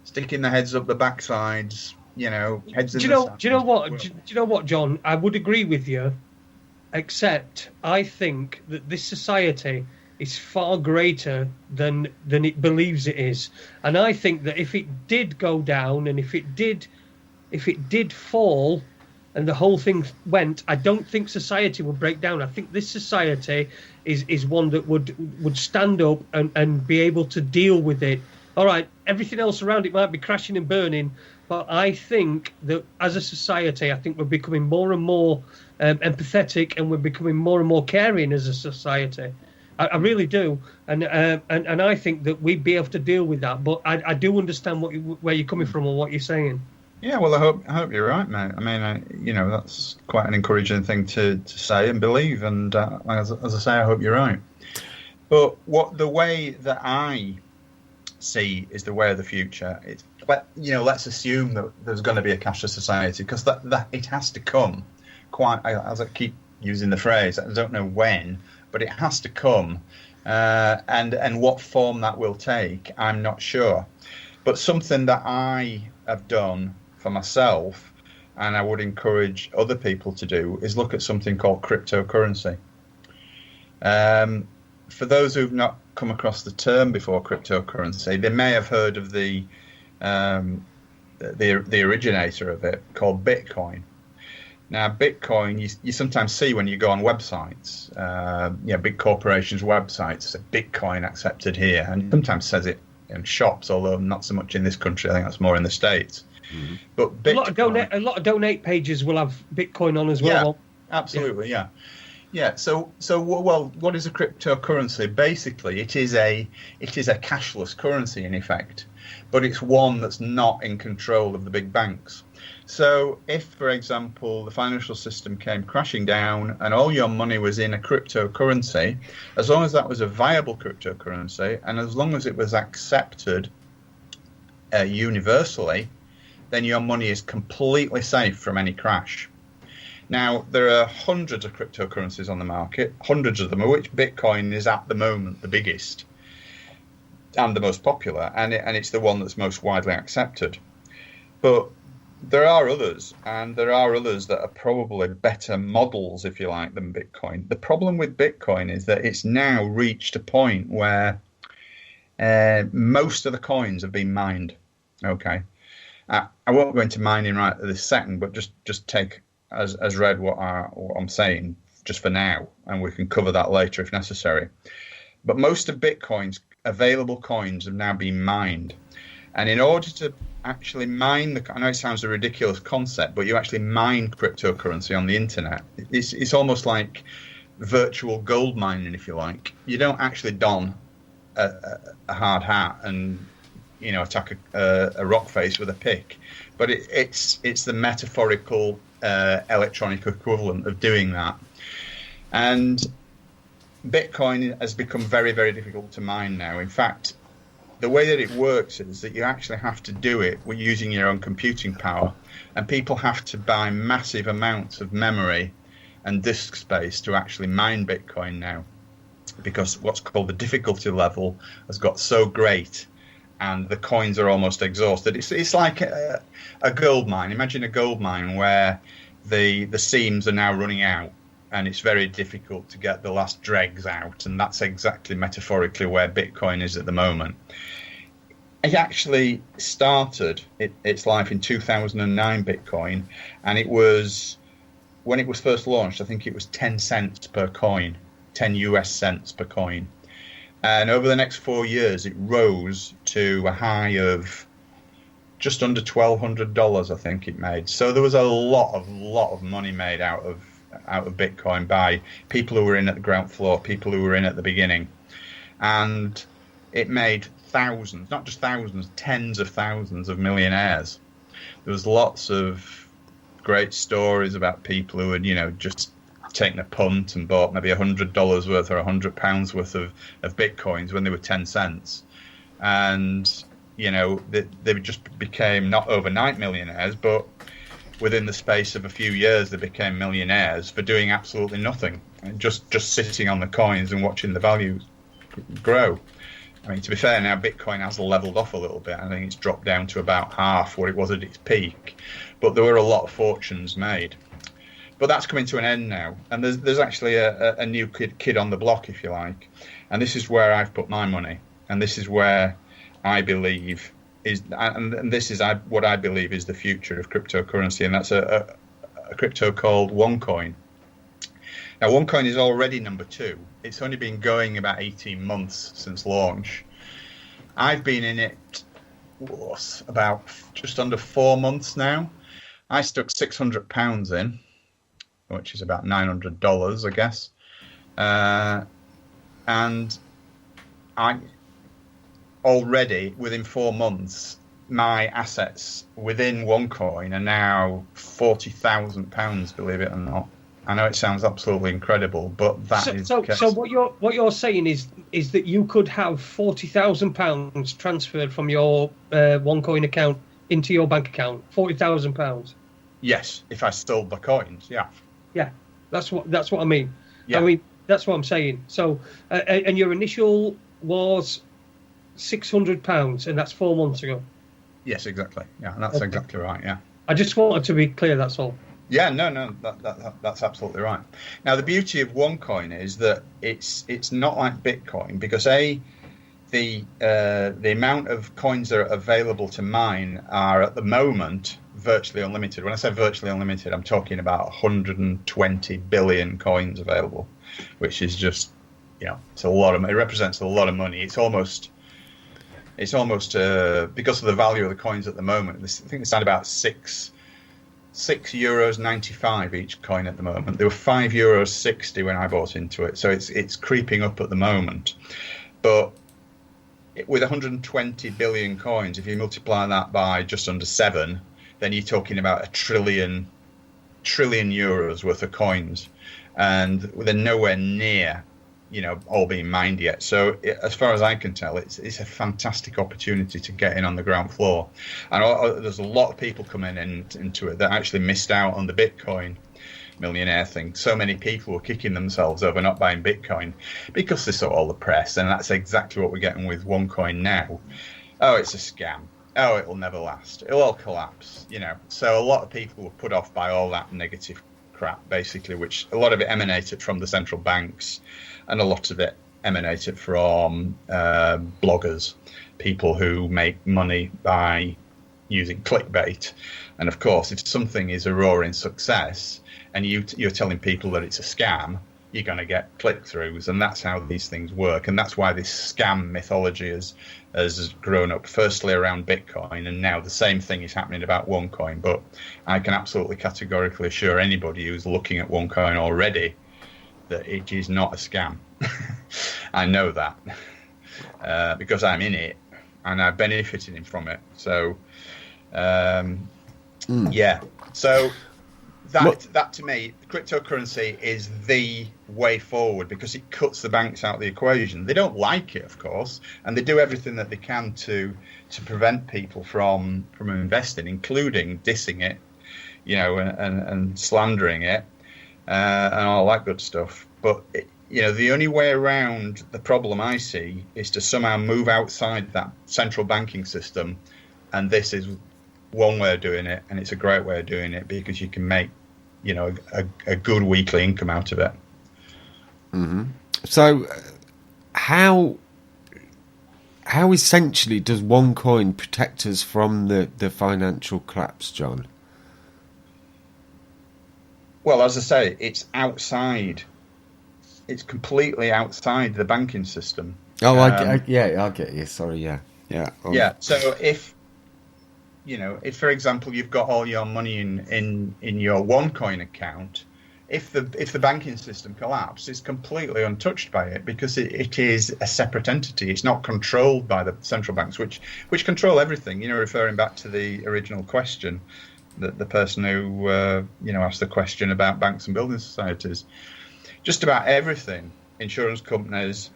sticking their heads up the backsides, heads in the Do you know what, John? I would agree with you, except I think that this society is far greater than it believes it is. And I think that if it did go down, and if it did fall, and the whole thing went, I don't think society would break down. I think this society is one that would stand up and be able to deal with it. All right, everything else around it might be crashing and burning, but I think that as a society, I think we're becoming more and more empathetic, and we're becoming more and more caring as a society. I really do, and I think that we'd be able to deal with that. But I do understand where you're coming from and what you're saying. Yeah, well, I hope you're right, mate. I mean, that's quite an encouraging thing to say and believe. And as I say, I hope you're right. But the way that I see is the way of the future. Let's assume that there's going to be a cashless society, because that it has to come. Quite, as I keep using the phrase, I don't know when, but it has to come. And what form that will take, I'm not sure. But something that I have done for myself, and I would encourage other people to do, is look at something called cryptocurrency. For those who've not come across the term before, cryptocurrency, they may have heard of the originator of it, called Bitcoin. Now, Bitcoin, you sometimes see when you go on websites, big corporations' websites, say Bitcoin accepted here, and it sometimes says it in shops, although not so much in this country. I think that's more in the States. Mm-hmm. But Bitcoin, a lot of donate pages will have Bitcoin on as well. Yeah, absolutely, yeah. So, what is a cryptocurrency? Basically, it is a cashless currency in effect, but it's one that's not in control of the big banks. So, if, for example, the financial system came crashing down and all your money was in a cryptocurrency, as long as that was a viable cryptocurrency and as long as it was accepted universally, then your money is completely safe from any crash. Now, there are hundreds of cryptocurrencies on the market, hundreds of them, of which Bitcoin is at the moment the biggest and the most popular, and it's the one that's most widely accepted. But there are others, and there are others that are probably better models, if you like, than Bitcoin. The problem with Bitcoin is that it's now reached a point where most of the coins have been mined. Okay. I won't go into mining right at this second, but just take as read what I'm saying just for now, and we can cover that later if necessary. But most of Bitcoin's available coins have now been mined. And in order to actually mine I know it sounds a ridiculous concept, but you actually mine cryptocurrency on the internet. It's almost like virtual gold mining, if you like. You don't actually don a hard hat and attack a rock face with a pick, but it's the metaphorical electronic equivalent of doing that. And Bitcoin has become very, very difficult to mine now. In fact, the way that it works is that you actually have to do it using your own computing power, and people have to buy massive amounts of memory and disk space to actually mine Bitcoin now, because what's called the difficulty level has got so great and the coins are almost exhausted. It's like a gold mine. Imagine a gold mine where the seams are now running out and it's very difficult to get the last dregs out, and that's exactly metaphorically where Bitcoin is at the moment. It actually started its life in 2009, Bitcoin, and it was, when it was first launched, I think it was 10 cents per coin, 10 US cents per coin. And over the next 4 years, it rose to a high of just under $1,200, I think it made. So there was a lot of money made out of Bitcoin by people who were in at the ground floor, people who were in at the beginning. And it made thousands, not just thousands, tens of thousands of millionaires. There was lots of great stories about people who had, just taken a punt and bought maybe $100 worth or £100 worth of Bitcoins when they were 10 cents. And, they just became not overnight millionaires, but within the space of a few years, they became millionaires for doing absolutely nothing, and just sitting on the coins and watching the value grow. I mean, to be fair, now Bitcoin has leveled off a little bit. I think it's dropped down to about half what it was at its peak, but there were a lot of fortunes made. But that's coming to an end now, and there's actually a new kid on the block, if you like, and this is where I've put my money, and this is where I believe what I believe is the future of cryptocurrency, and that's a crypto called OneCoin. Now, OneCoin is already number 2. It's only been going about 18 months since launch. I've been in it about just under 4 months now. I stuck £600 in, which is about $900, I guess. And I already, within 4 months, my assets within OneCoin are now £40,000, believe it or not. I know it sounds absolutely incredible, but that is the case. So what you're saying is that you could have £40,000 transferred from your OneCoin account into your bank account. £40,000. Yes, if I sold the coins, yeah. Yeah, that's what I mean. Yeah. I mean, that's what I'm saying. So, and your initial was £600, and that's 4 months ago. Yes, exactly. Yeah, and that's exactly right. Yeah. I just wanted to be clear. That's all. Yeah, no, that's absolutely right. Now, the beauty of OneCoin is that it's not like Bitcoin because the amount of coins that are available to mine are at the moment virtually unlimited. When I say virtually unlimited, I'm talking about 120 billion coins available, which is just, it's a lot of. It represents a lot of money. It's almost because of the value of the coins at the moment. I think it's at about €6.95 each coin at the moment. They were €5.60 when I bought into it, so it's creeping up at the moment. But with 120 billion coins, if you multiply that by just under 7, then you're talking about a trillion euros worth of coins, and they're nowhere near all being mined yet. So as far as I can tell, it's a fantastic opportunity to get in on the ground floor. And there's a lot of people coming into it that actually missed out on the Bitcoin millionaire thing. So many people were kicking themselves over not buying Bitcoin because they saw all the press, and that's exactly what we're getting with OneCoin now. Oh, it's a scam. Oh, it'll never last. It'll all collapse, So a lot of people were put off by all that negative crap, basically, which a lot of it emanated from the central banks, and a lot of it emanated from bloggers, people who make money by using clickbait. And of course, if something is a roaring success and you're telling people that it's a scam, you're going to get click-throughs, and that's how these things work. And that's why this scam mythology has grown up, firstly around Bitcoin, and now the same thing is happening about OneCoin. But I can absolutely categorically assure anybody who's looking at OneCoin already that it is not a scam. I know that because I'm in it and I've benefited from it. So, yeah. So that to me, cryptocurrency is the way forward because it cuts the banks out of the equation. They don't like it, of course, and they do everything that they can to prevent people from investing, including dissing it, and slandering it, and all that good stuff. But the only way around the problem I see is to somehow move outside that central banking system, and this is one way of doing it, and it's a great way of doing it because you can make a good weekly income out of it. Mm-hmm. So how essentially does OneCoin protect us from the financial collapse, John? Well, as I say, it's outside. It's completely outside the banking system. Oh, I get you. Sorry, yeah. Yeah. So if for example you've got all your money in your OneCoin account, if the banking system collapses, it's completely untouched by it because it is a separate entity. It's not controlled by the central banks, which control everything. Referring back to the original question, that the person who asked the question about banks and building societies. Just about everything, insurance companies,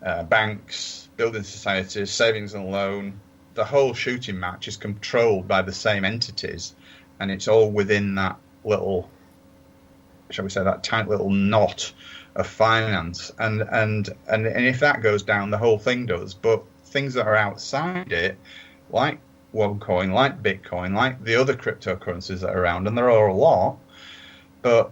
banks, building societies, savings and loan, the whole shooting match is controlled by the same entities, and it's all within that little, shall we say, that tight little knot of finance. And if that goes down, the whole thing does. But things that are outside it, like OneCoin, like Bitcoin, like the other cryptocurrencies that are around, and there are a lot, but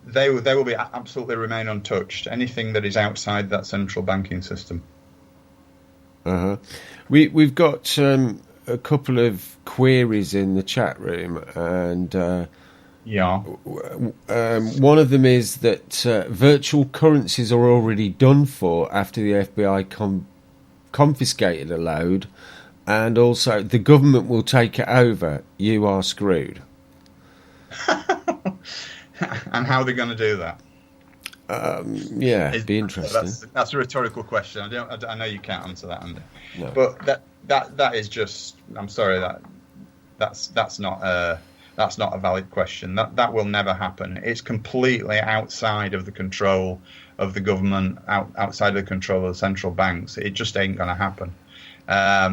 they will be absolutely remain untouched. Anything that is outside that central banking system. We've got a couple of queries in the chat room, and one of them is that virtual currencies are already done for after the FBI confiscated a load, and also the government will take it over. You are screwed. And how are they going to do that? It'd be interesting. That's a rhetorical question. I know you can't answer that, Andy. No. But that is just. I'm sorry, that's not a valid question. That will never happen. It's completely outside of the control of the government, outside of the control of the central banks. It just ain't going to happen. I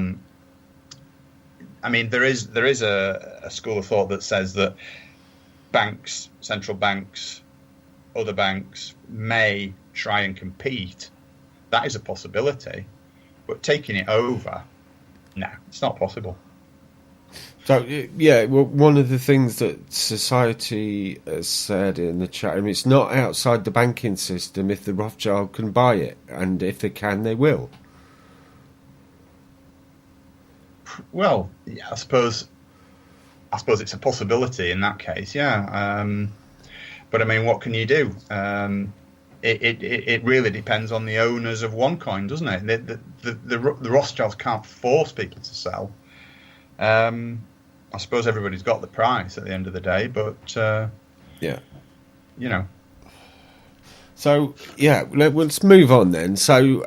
mean, there is a school of thought that says that banks, central banks, other banks may try and compete. That is a possibility, but taking it over, no, it's not possible. So, yeah, well, one of the things that society has said in the chat room, it's not outside the banking system if the Rothschild can buy it, and if they can, they will. Well, yeah, I suppose it's a possibility in that case, yeah. But I mean, what can you do? It really depends on the owners of OneCoin, doesn't it? The Rothschilds can't force people to sell. I suppose everybody's got the price at the end of the day, but yeah, you know. So yeah, let's move on then. So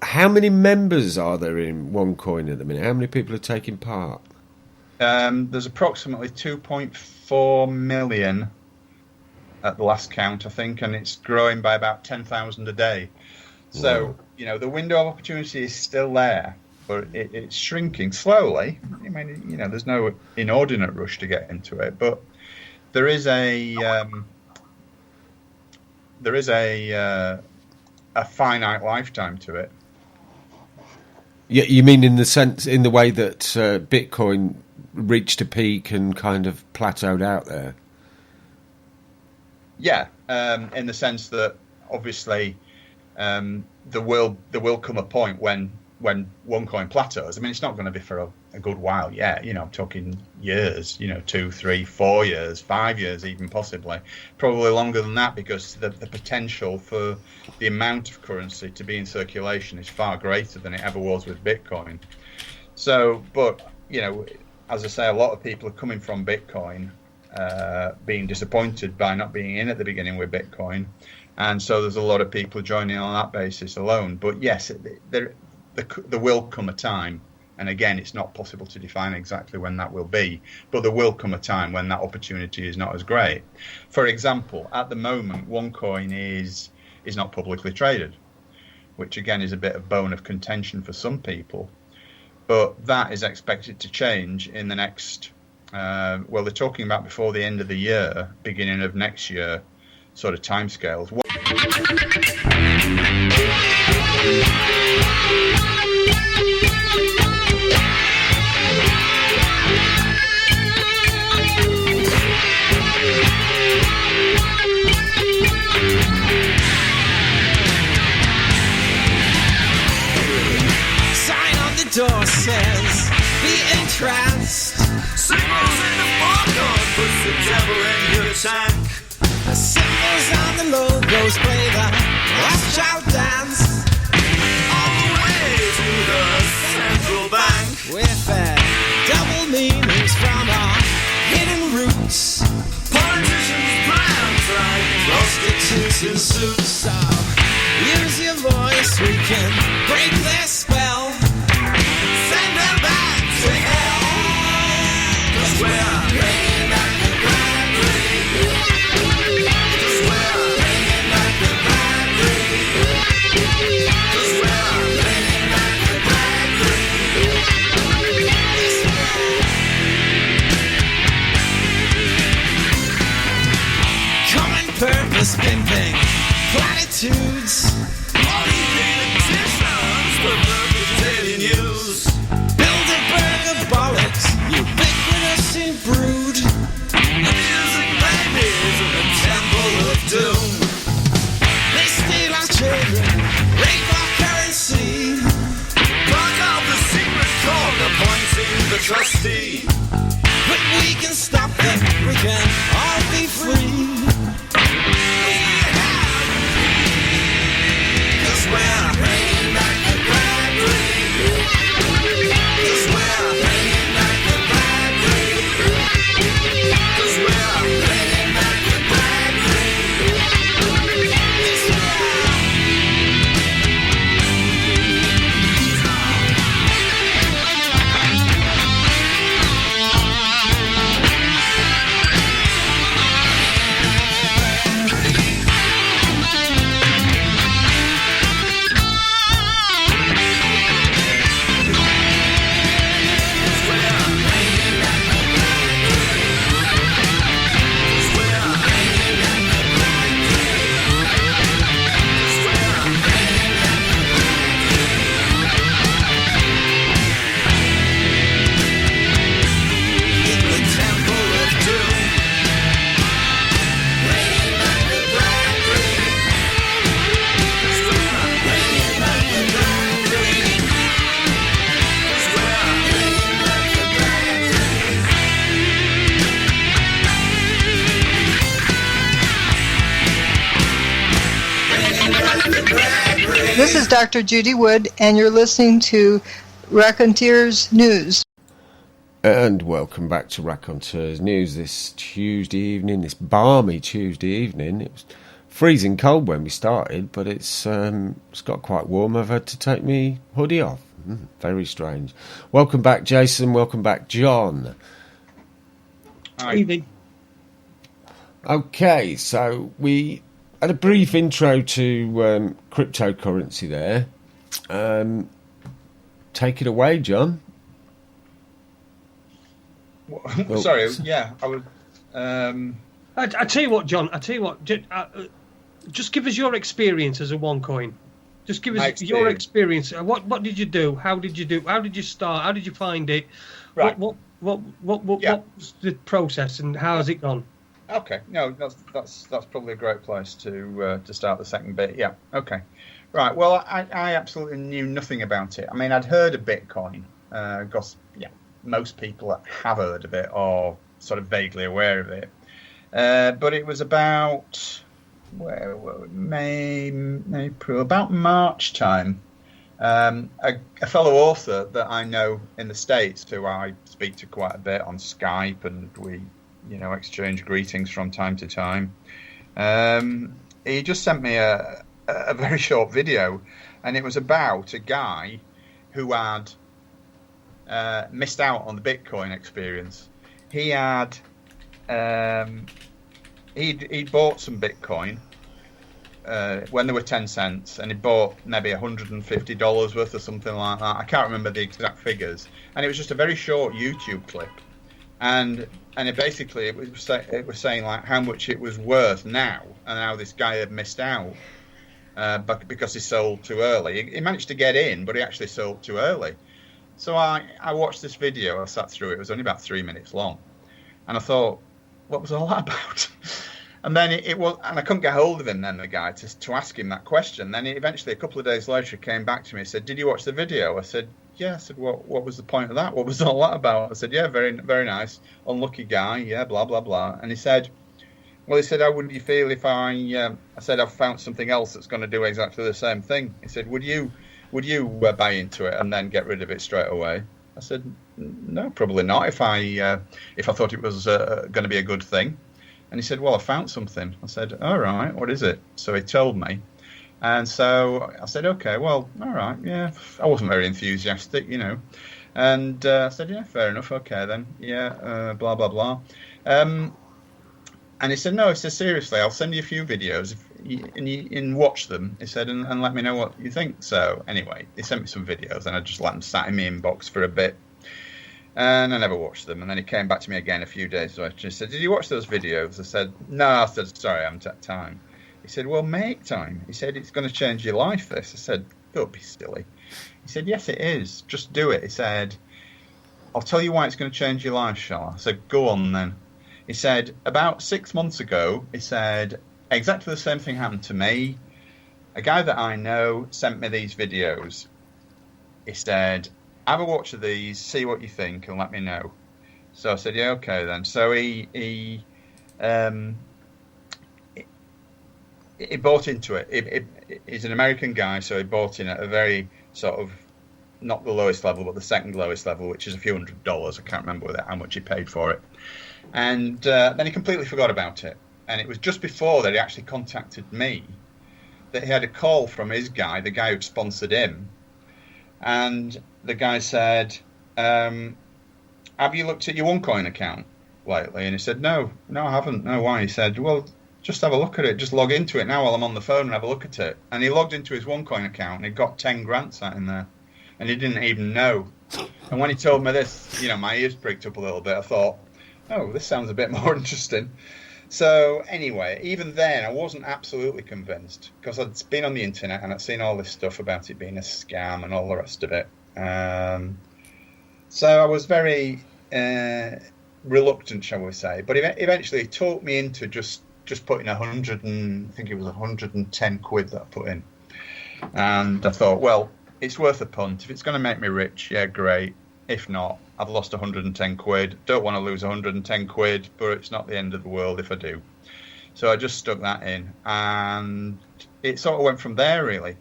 how many members are there in OneCoin at the minute? How many people are taking part? There's approximately 2.4 million at the last count, I think, and it's growing by about 10,000 a day. So, wow. You know, the window of opportunity is still there, but it's shrinking slowly. I mean, you know, there's no inordinate rush to get into it, but there is a finite lifetime to it. Yeah, you mean in the way that Bitcoin reached a peak and kind of plateaued out there? Yeah, in the sense that obviously there will come a point when OneCoin plateaus. I mean, it's not going to be for a good while yet. You know, I'm talking years. You know, 2, 3, 4 years, 5 years, even possibly, probably longer than that, because the potential for the amount of currency to be in circulation is far greater than it ever was with Bitcoin. So, but you know, as I say, a lot of people are coming from Bitcoin, being disappointed by not being in at the beginning with Bitcoin, and so there's a lot of people joining on that basis alone. But yes, there will come a time, and again, it's not possible to define exactly when that will be, but there will come a time when that opportunity is not as great. For example, at the moment, OneCoin is not publicly traded, which again is a bit of bone of contention for some people. But that is expected to change in the next, they're talking about before the end of the year, beginning of next year, sort of timescales. Sign on the door says, be entranced. Signals in the forecourt, puts the devil in your tank. The symbols on the logos play the Rothschild dance. All the way to the central bank. With double meanings from our hidden roots. Politicians' plans like prostitutes in suits. So use your voice, we can break their spell. Send them back to hell. 'Cause we're bringing back the bribery. 'Cause we're bringing back the bribery. 'Cause we're bringing back the bribery. Common purpose pimping platitudes. Money being a This is Dr. Judy Wood, and you're listening to Raconteurs News. And welcome back to Raconteurs News this Tuesday evening, this balmy Tuesday evening. It was freezing cold when we started, but it's got quite warm. I've had to take my hoodie off. Very strange. Welcome back, Jason. Welcome back, John. Hi. Evening. Okay, so we had a brief intro to cryptocurrency there. Take it away, John. Well, sorry, yeah, I would. I tell you what, John. I tell you what. Just give us your experience as a OneCoin. Just give us your experience. What did you do? How did you do? How did you start? How did you find it? Right. What was the process and how has it gone? Okay, no, that's probably a great place to start the second bit. Yeah, okay, right. Well, I absolutely knew nothing about it. I mean, I'd heard of Bitcoin, because most people have heard of it or sort of vaguely aware of it. But it was about April, about March time. A fellow author that I know in the States, who I speak to quite a bit on Skype, and we, exchange greetings from time to time. He just sent me a very short video, and it was about a guy who had missed out on the Bitcoin experience. He had he'd bought some Bitcoin when there were 10 cents, and he bought maybe $150 worth or something like that. I can't remember the exact figures, and it was just a very short YouTube clip, and it was saying like how much it was worth now, and how this guy had missed out but because he sold too early. He managed to get in, but he actually sold too early. So I watched this video. I sat through it. It was only about 3 minutes long, and I thought, what was all that about? And then it was, and I couldn't get hold of him then, the guy, to ask him that question. Then eventually, a couple of days later, he came back to me and said, "Did you watch the video?" I said, "Yeah." I said, "What was the point of that? What was all that about?" I said, "Yeah, very, very nice. Unlucky guy. Yeah, blah, blah, blah." And he said, "How would you feel if I said I've found something else that's going to do exactly the same thing?" He said, Would you buy into it and then get rid of it straight away? I said, "No, probably not. If I thought it was going to be a good thing." And he said, "Well, I found something." I said, "All right, what is it?" So he told me, and so I said, "Okay, well, all right, yeah." I wasn't very enthusiastic, and I said, "Yeah, fair enough. Okay, then, yeah, blah blah blah." And he said, "No," he said, "Seriously, I'll send you a few videos and watch them." He said, and let me know what you think. So anyway, he sent me some videos, and I just let them sat in my inbox for a bit, and I never watched them. And then he came back to me again a few days later. He said, "Did you watch those videos?" I said, "No." I said, "Sorry, I haven't had time." He said, "Well, make time." He said, "It's going to change your life, this." I said, "Don't be silly." He said, "Yes, it is. Just do it." He said, "I'll tell you why it's going to change your life, shall I?" I said, "Go on then." He said, "About 6 months ago," he said, "exactly the same thing happened to me. A guy that I know sent me these videos. He said, have a watch of these, see what you think, and let me know." So I said, "Yeah, okay then." So he bought into it. He's an American guy, so he bought in at a very sort of, not the lowest level, but the second lowest level, which is a few $100s. I can't remember how much he paid for it. And then he completely forgot about it. And it was just before that he actually contacted me that he had a call from his guy, the guy who'd sponsored him. And the guy said, "Have you looked at your OneCoin account lately?" And he said, No, I haven't. "No, why?" He said, "Well, just have a look at it. Just log into it now while I'm on the phone and have a look at it." And he logged into his OneCoin account and he got 10 grand sat in there. And he didn't even know. And when he told me this, my ears pricked up a little bit. I thought, oh, this sounds a bit more interesting. So anyway, even then, I wasn't absolutely convinced, because I'd been on the internet and I'd seen all this stuff about it being a scam and all the rest of it. So I was very reluctant, shall we say. But eventually he talked me into just putting 110 quid that I put in. And I thought, well, it's worth a punt. If it's going to make me rich, yeah, great. If not, I've lost 110 quid. Don't want to lose 110 quid, but it's not the end of the world if I do. So I just stuck that in, and it sort of went from there, really.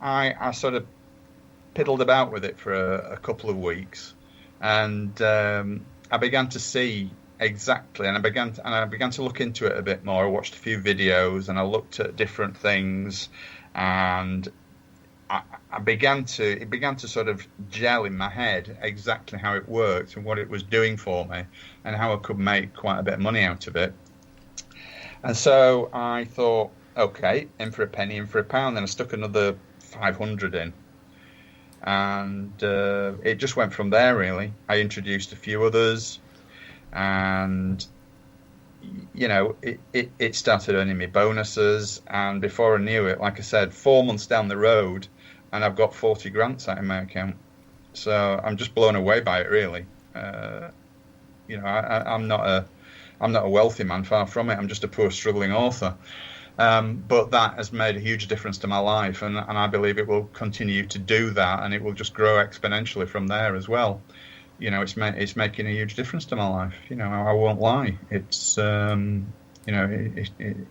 I sort of piddled about with it for a couple of weeks, and I began to see exactly, and I began to look into it a bit more. I watched a few videos, and I looked at different things, and it began to sort of gel in my head exactly how it worked and what it was doing for me, and how I could make quite a bit of money out of it. And so I thought, okay, in for a penny, in for a pound. Then I stuck another 500 in, and it just went from there, really. I introduced a few others, and it started earning me bonuses. And before I knew it, like I said, 4 months down the road, and I've got 40 grand sat in my account. So I'm just blown away by it, really. I'm not a wealthy man, far from it. I'm just a poor, struggling author. But that has made a huge difference to my life, and I believe it will continue to do that, and it will just grow exponentially from there as well. It's making a huge difference to my life. I won't lie. It's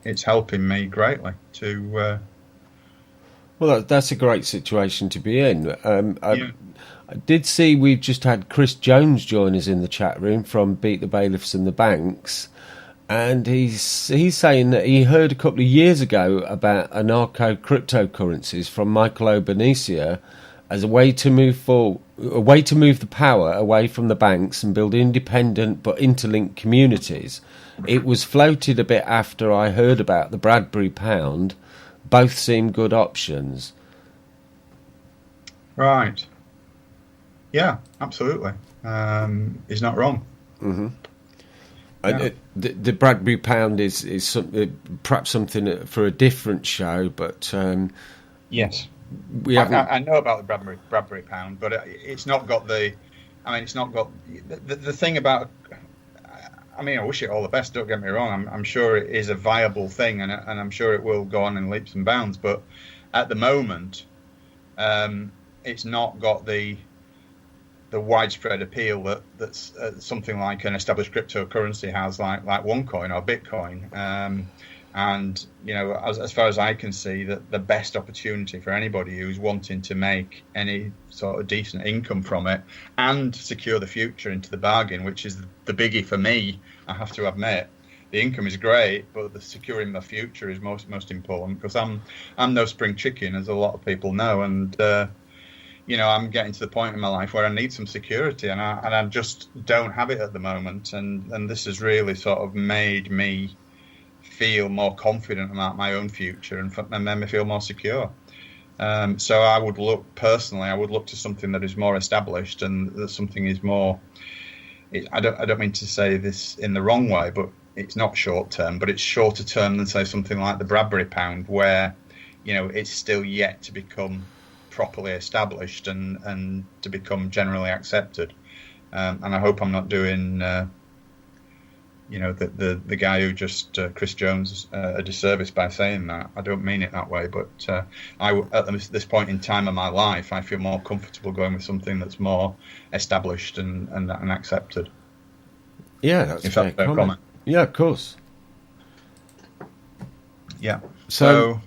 it's helping me greatly to. Well, that's a great situation to be in. I did see we've just had Chris Jones join us in the chat room from Beat the Bailiffs and the Banks, and he's saying that he heard a couple of years ago about anarcho cryptocurrencies from Michael Obernicia as a way to move the power away from the banks and build independent but interlinked communities. It was floated a bit after I heard about the Bradbury Pound. Both seem good options. Right. Yeah, absolutely. He's not wrong. Mm-hmm. Yeah. The Bradbury Pound is perhaps something for a different show, but yes, we haven't. I know about the Bradbury Pound, but it's not got the. It's not got the thing about. I wish it all the best. Don't get me wrong. I'm sure it is a viable thing, and I'm sure it will go on in leaps and bounds. But at the moment, it's not got the widespread appeal that's something like an established cryptocurrency has, like OneCoin or Bitcoin. And as far as I can see, that the best opportunity for anybody who's wanting to make any sort of decent income from it and secure the future into the bargain, which is the biggie for me, I have to admit. The income is great, but the securing the future is most important, because I'm no spring chicken, as a lot of people know, and I'm getting to the point in my life where I need some security, and I just don't have it at the moment, and this has really sort of made me feel more confident about my own future and made me feel more secure. So I would look to something that is more established, and that something is more. I don't mean to say this in the wrong way, but it's not short term, but it's shorter term than, say, something like the Bradbury Pound, where it's still yet to become properly established and to become generally accepted. And I hope I'm not doing the guy who just Chris Jones a disservice by saying that. I don't mean it that way, but at this point in time of my life, I feel more comfortable going with something that's more established and accepted. Yeah, that's a fair comment. Yeah, of course. Yeah. So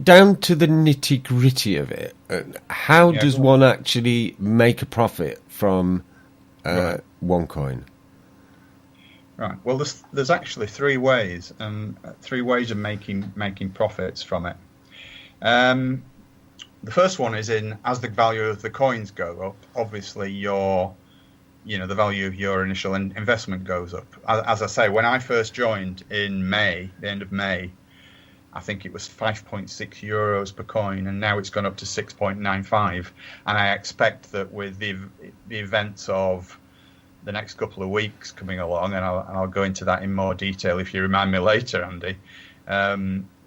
down to the nitty gritty of it, how does one actually make a profit from OneCoin? Right. Well, there's actually three ways of making profits from it. The first one is as the value of the coins go up, obviously the value of your initial investment goes up. As I say, when I first joined in May, the end of May, I think it was 5.6 euros per coin, and now it's gone up to 6.95. And I expect that with the events of the next couple of weeks coming along, and I'll go into that in more detail if you remind me later, Andy,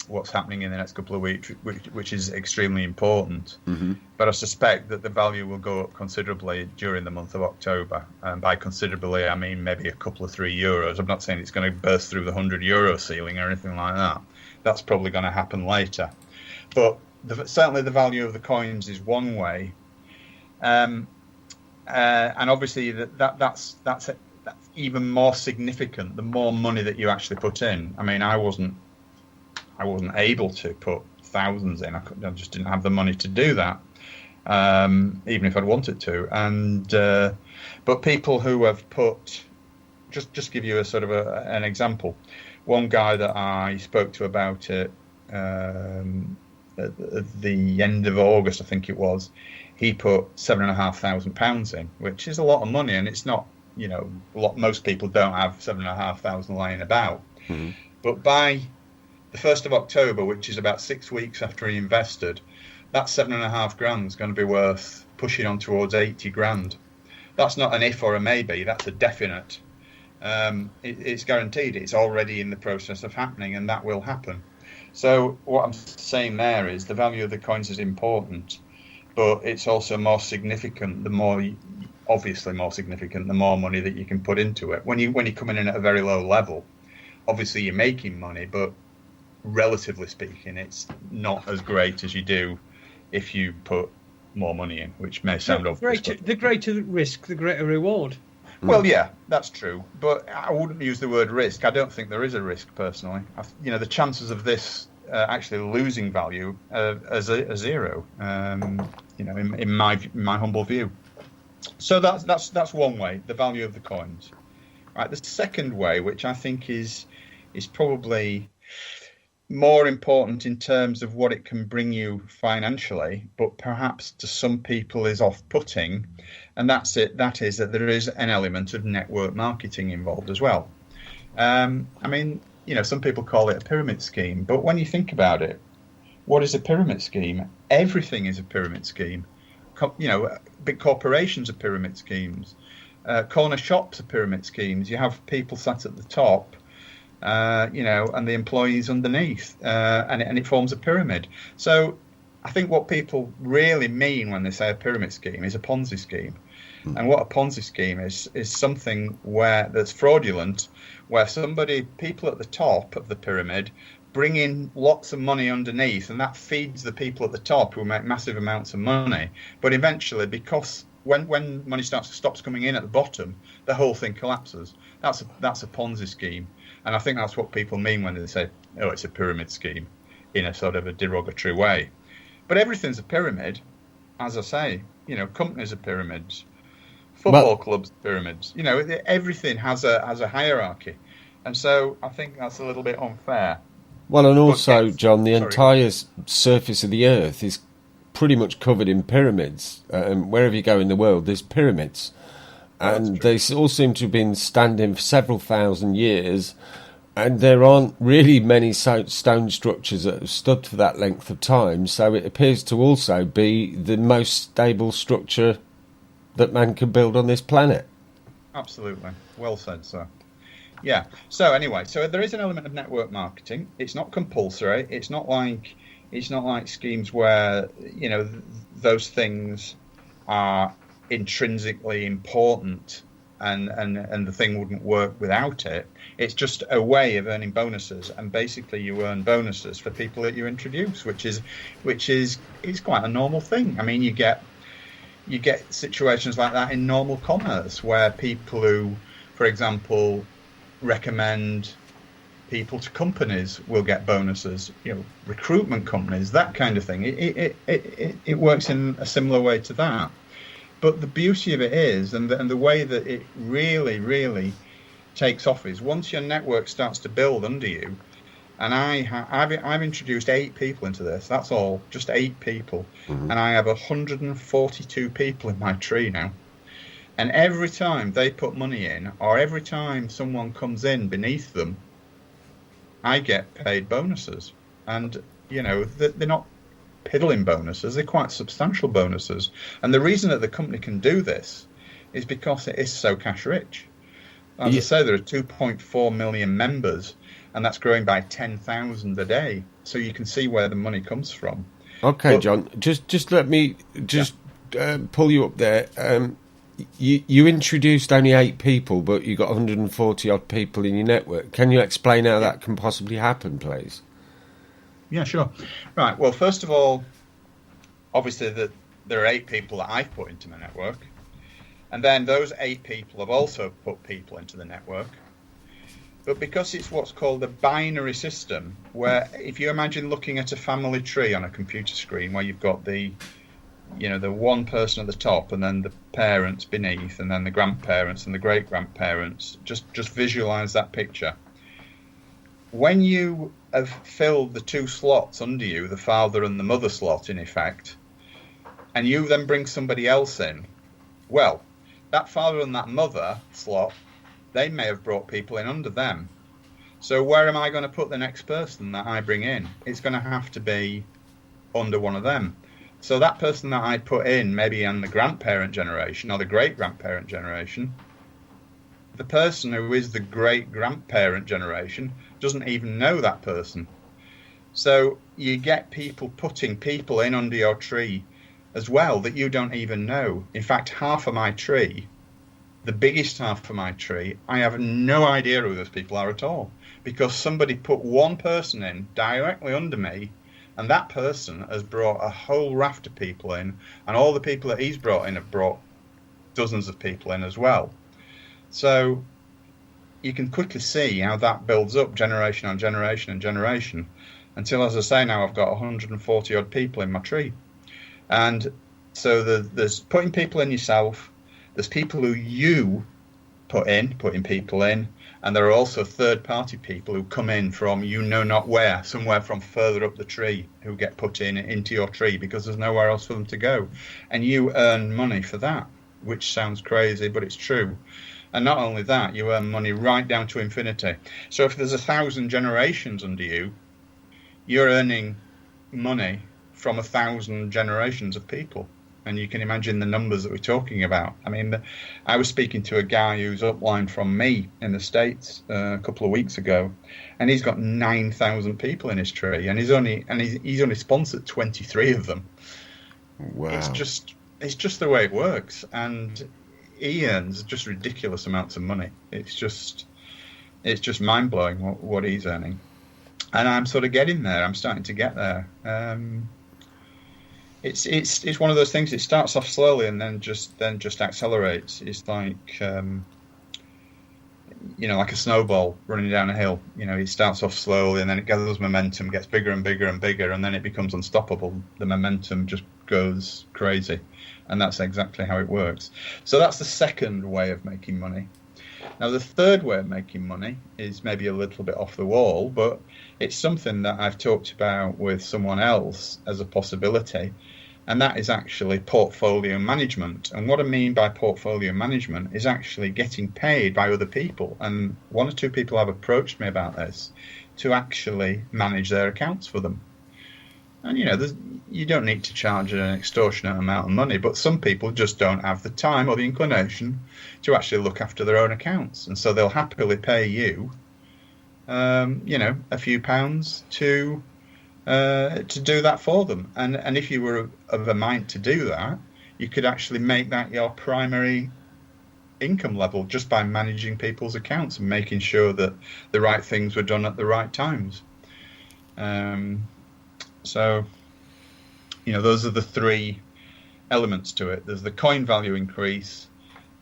what's happening in the next couple of weeks, which is extremely important. Mm-hmm. But I suspect that the value will go up considerably during the month of October. And by considerably, I mean maybe a couple of €3. I'm not saying it's going to burst through the €100 ceiling or anything like that. That's probably going to happen later. But certainly the value of the coins is one way. And obviously that's even more significant the more money that you actually put in. I mean, I wasn't able to put thousands in. I just didn't have the money to do that, even if I'd wanted to. And but people who have put, just give you a sort of an example. One guy that I spoke to about it at the end of August, I think it was, he put £7,500 in, which is a lot of money, and it's not, most people don't have £7,500 lying about. Mm-hmm. But by the 1st of October, which is about 6 weeks after he invested, that £7,500 is going to be worth pushing on towards 80 grand. That's not an if or a maybe, that's a definite. It's guaranteed, it's already in the process of happening, and that will happen. So what I'm saying there is the value of the coins is important, but it's also more significant, the more money that you can put into it. When you're coming in at a very low level, obviously you're making money, but relatively speaking, it's not as great as you do if you put more money in, which may sound obvious. The greater the risk, the greater reward. Well, yeah, that's true, but I wouldn't use the word risk. I don't think there is a risk personally. The chances of this actually losing value are zero. In my humble view. So that's one way, the value of the coins. Right. The second way, which I think is probably more important in terms of what it can bring you financially, but perhaps to some people is off-putting, and that's it. That is that there is an element of network marketing involved as well. Some people call it a pyramid scheme, but when you think about it, what is a pyramid scheme? Everything is a pyramid scheme. Big corporations are pyramid schemes. Corner shops are pyramid schemes. You have people sat at the top, and the employees underneath, and it forms a pyramid. So I think what people really mean when they say a pyramid scheme is a Ponzi scheme. And what a Ponzi scheme is something that's fraudulent, where people at the top of the pyramid bring in lots of money underneath, and that feeds the people at the top who make massive amounts of money. But eventually, because when money stops coming in at the bottom, the whole thing collapses. That's a Ponzi scheme. And I think that's what people mean when they say, oh, it's a pyramid scheme, in a sort of a derogatory way. But everything's a pyramid, as I say. Companies are pyramids. Football clubs are pyramids. Everything has a hierarchy. And so I think that's a little bit unfair. Well, and also, John, the entire surface of the Earth is pretty much covered in pyramids. Wherever you go in the world, there's pyramids. And they all seem to have been standing for several thousand years, and there aren't really many stone structures that have stood for that length of time, so it appears to also be the most stable structure that man can build on this planet. Absolutely. Well said, sir. Yeah. So anyway, there is an element of network marketing. It's not compulsory. It's not like schemes where, those things are intrinsically important and the thing wouldn't work without it. It's just a way of earning bonuses, and basically you earn bonuses for people that you introduce, which is quite a normal thing. I mean, you get situations like that in normal commerce, where people who, for example, recommend people to companies will get bonuses. Recruitment companies, that kind of thing. It works in a similar way to that. But the beauty of it is, and the way that it really, really takes off, is once your network starts to build under you. And I've introduced 8 people into this. That's all, just 8 people, and I have 142 people in my tree now. And every time they put money in, or every time someone comes in beneath them, I get paid bonuses. And they're not piddling bonuses; they're quite substantial bonuses. And the reason that the company can do this is because it is so cash rich. As I say, there are 2.4 million members, and that's growing by 10,000 a day. So you can see where the money comes from. Okay, John, just let me pull you up there. You introduced only 8 people, but you got 140 odd people in your network. Can you explain how that can possibly happen, please? Yeah, sure. Right. Well, first of all, obviously there are 8 people that I've put into my network, and then those 8 people have also put people into the network. But because it's what's called a binary system, where if you imagine looking at a family tree on a computer screen, where you've got the one person at the top, and then the parents beneath, and then the grandparents and the great grandparents, just visualize that picture. When you have filled the two slots under you, the father and the mother slot in effect, and you then bring somebody else in, well, that father and that mother slot, they may have brought people in under them. So where am I going to put the next person that I bring in? It's going to have to be under one of them. So that person that I put in, maybe in the grandparent generation or the great-grandparent generation, the person who is the great-grandparent generation doesn't even know that person. So you get people putting people in under your tree as well that you don't even know. In fact, half of my tree, the biggest half of my tree, I have no idea who those people are at all, because somebody put one person in directly under me, and that person has brought a whole raft of people in, and all the people that he's brought in have brought dozens of people in as well. So you can quickly see how that builds up generation on generation and generation, until, as I say, now I've got 140 odd people in my tree. And so there's putting people in yourself, there's people who you putting people in, and there are also third-party people who come in from you know not where, somewhere from further up the tree, who get put into your tree because there's nowhere else for them to go. And you earn money for that, which sounds crazy, but it's true. And not only that, you earn money right down to infinity. So if there's 1,000 generations under you, you're earning money from 1,000 generations of people. And you can imagine the numbers that we're talking about. I mean, I was speaking to a guy who's upline from me in the States a couple of weeks ago, and he's got 9,000 people in his tree, and he's only sponsored 23 of them. Wow! It's just the way it works, and he earns just ridiculous amounts of money. It's just mind blowing what he's earning, and I'm sort of getting there. I'm starting to get there. It's one of those things. It starts off slowly and then just accelerates. It's like like a snowball running down a hill. It starts off slowly and then it gathers momentum, gets bigger and bigger and bigger, and then it becomes unstoppable. The momentum just goes crazy, and that's exactly how it works. So that's the second way of making money. Now, the third way of making money is maybe a little bit off the wall, but it's something that I've talked about with someone else as a possibility, and that is actually portfolio management. And what I mean by portfolio management is actually getting paid by other people. And one or two people have approached me about this, to actually manage their accounts for them. And, you don't need to charge an extortionate amount of money, but some people just don't have the time or the inclination to actually look after their own accounts. And so they'll happily pay you, a few pounds to do that for them. And if you were of a mind to do that, you could actually make that your primary income level just by managing people's accounts and making sure that the right things were done at the right times. So, those are the three elements to it. There's the coin value increase,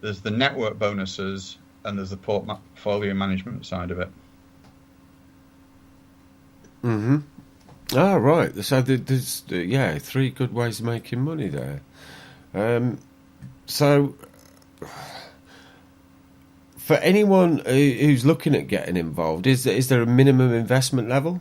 there's the network bonuses, and there's the portfolio management side of it. Mm-hmm. Oh, right. So there's three good ways of making money there. So for anyone who's looking at getting involved, is there a minimum investment level?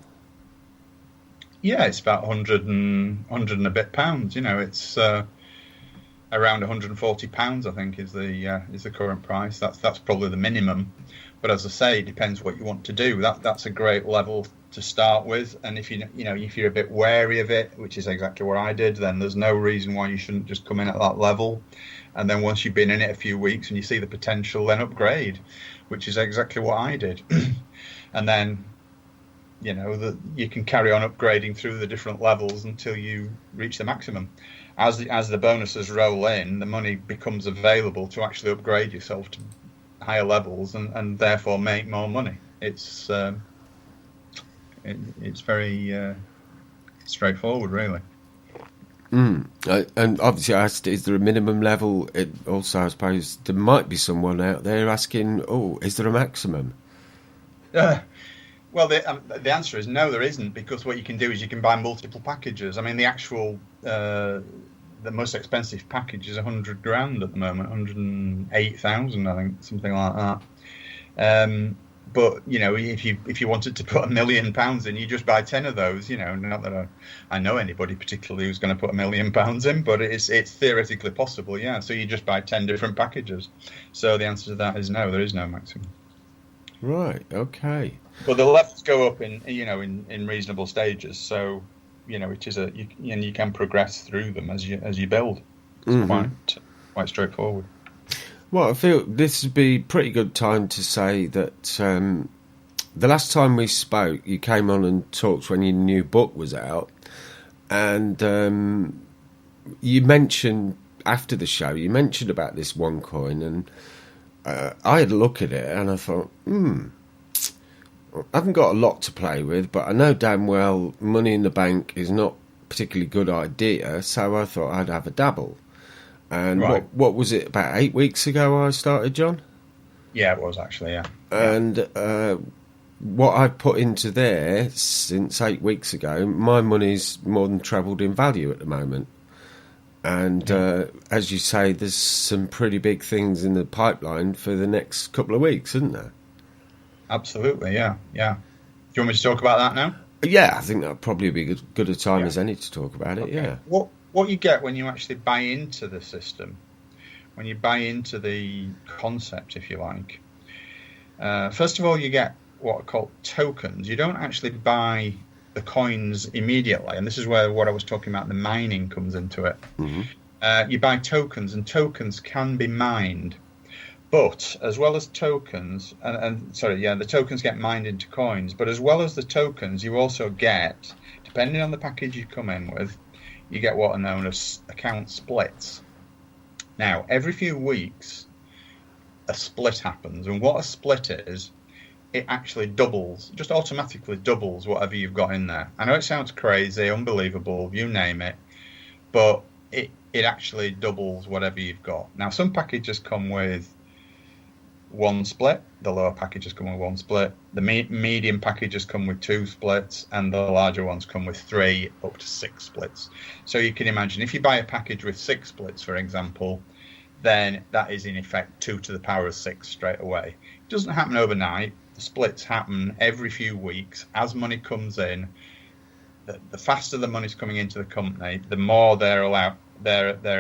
Yeah, it's about 100 and a bit pounds. It's around 140 pounds, I think, is the current price. That's probably the minimum. But as I say, it depends what you want to do. That's a great level to start with. And if you're a bit wary of it, which is exactly what I did, then there's no reason why you shouldn't just come in at that level. And then once you've been in it a few weeks and you see the potential, then upgrade, which is exactly what I did. And then you can carry on upgrading through the different levels until you reach the maximum. As the bonuses roll in, the money becomes available to actually upgrade yourself to higher levels and therefore make more money. It's very straightforward, really. And obviously, I asked, is there a minimum level? Also, I suppose there might be someone out there asking, is there a maximum? Well, the answer is no, there isn't, because what you can do is you can buy multiple packages. I mean, the actual the most expensive package is $100,000 at the moment, 108,000, I think, something like that. But if you wanted to put £1 million in, you just buy 10 of those. Not that I know anybody particularly who's going to put £1 million in, but it's theoretically possible. Yeah, so you just buy 10 different packages. So the answer to that is no, there is no maximum. Right. Okay. But the levels go up in reasonable stages. So it is you can progress through them as you build. It's quite straightforward. Well, I feel this would be a pretty good time to say that the last time we spoke, you came on and talked when your new book was out, and you mentioned after the show, you mentioned about this OneCoin, and I had a look at it, and I thought, I haven't got a lot to play with, but I know damn well money in the bank is not a particularly good idea, so I thought I'd have a dabble. And right. what was it, about 8 weeks ago I started, John? Yeah, it was actually, yeah. And what I've put into there since 8 weeks ago, my money's more than trebled in value at the moment. And as you say, there's some pretty big things in the pipeline for the next couple of weeks, isn't there? Absolutely, yeah. Do you want me to talk about that now? Yeah, I think that'll probably be good a time as any to talk about it, yeah. What you get when you actually buy into the system, when you buy into the concept, if you like, first of all, you get what are called tokens. You don't actually buy the coins immediately, and this is where what I was talking about, the mining comes into it. You buy tokens, and tokens can be mined. But as well as tokens, the tokens get mined into coins, but as well as the tokens, you also get, depending on the package you come in with, you get what are known as account splits. Now, every few weeks, a split happens. And what a split is, it actually doubles, just automatically doubles whatever you've got in there. I know it sounds crazy, unbelievable, you name it, but it actually doubles whatever you've got. Now, some packages come with one split, the lower packages come with one split, the medium packages come with 2 splits, and the larger ones come with 3 up to 6 splits. So you can imagine if you buy a package with 6 splits, for example, then that is in effect 2 to the power of 6 straight away. It doesn't happen overnight. The splits happen every few weeks as money comes in. The faster the money's coming into the company, the more they're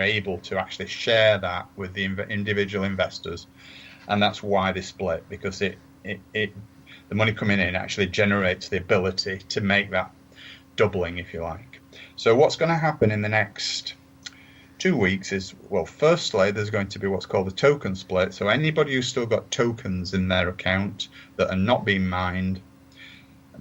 able to actually share that with the individual investors. And that's why they split, because the money coming in actually generates the ability to make that doubling, if you like. So what's going to happen in the next 2 weeks is, well, firstly, there's going to be what's called a token split. So anybody who's still got tokens in their account that are not being mined,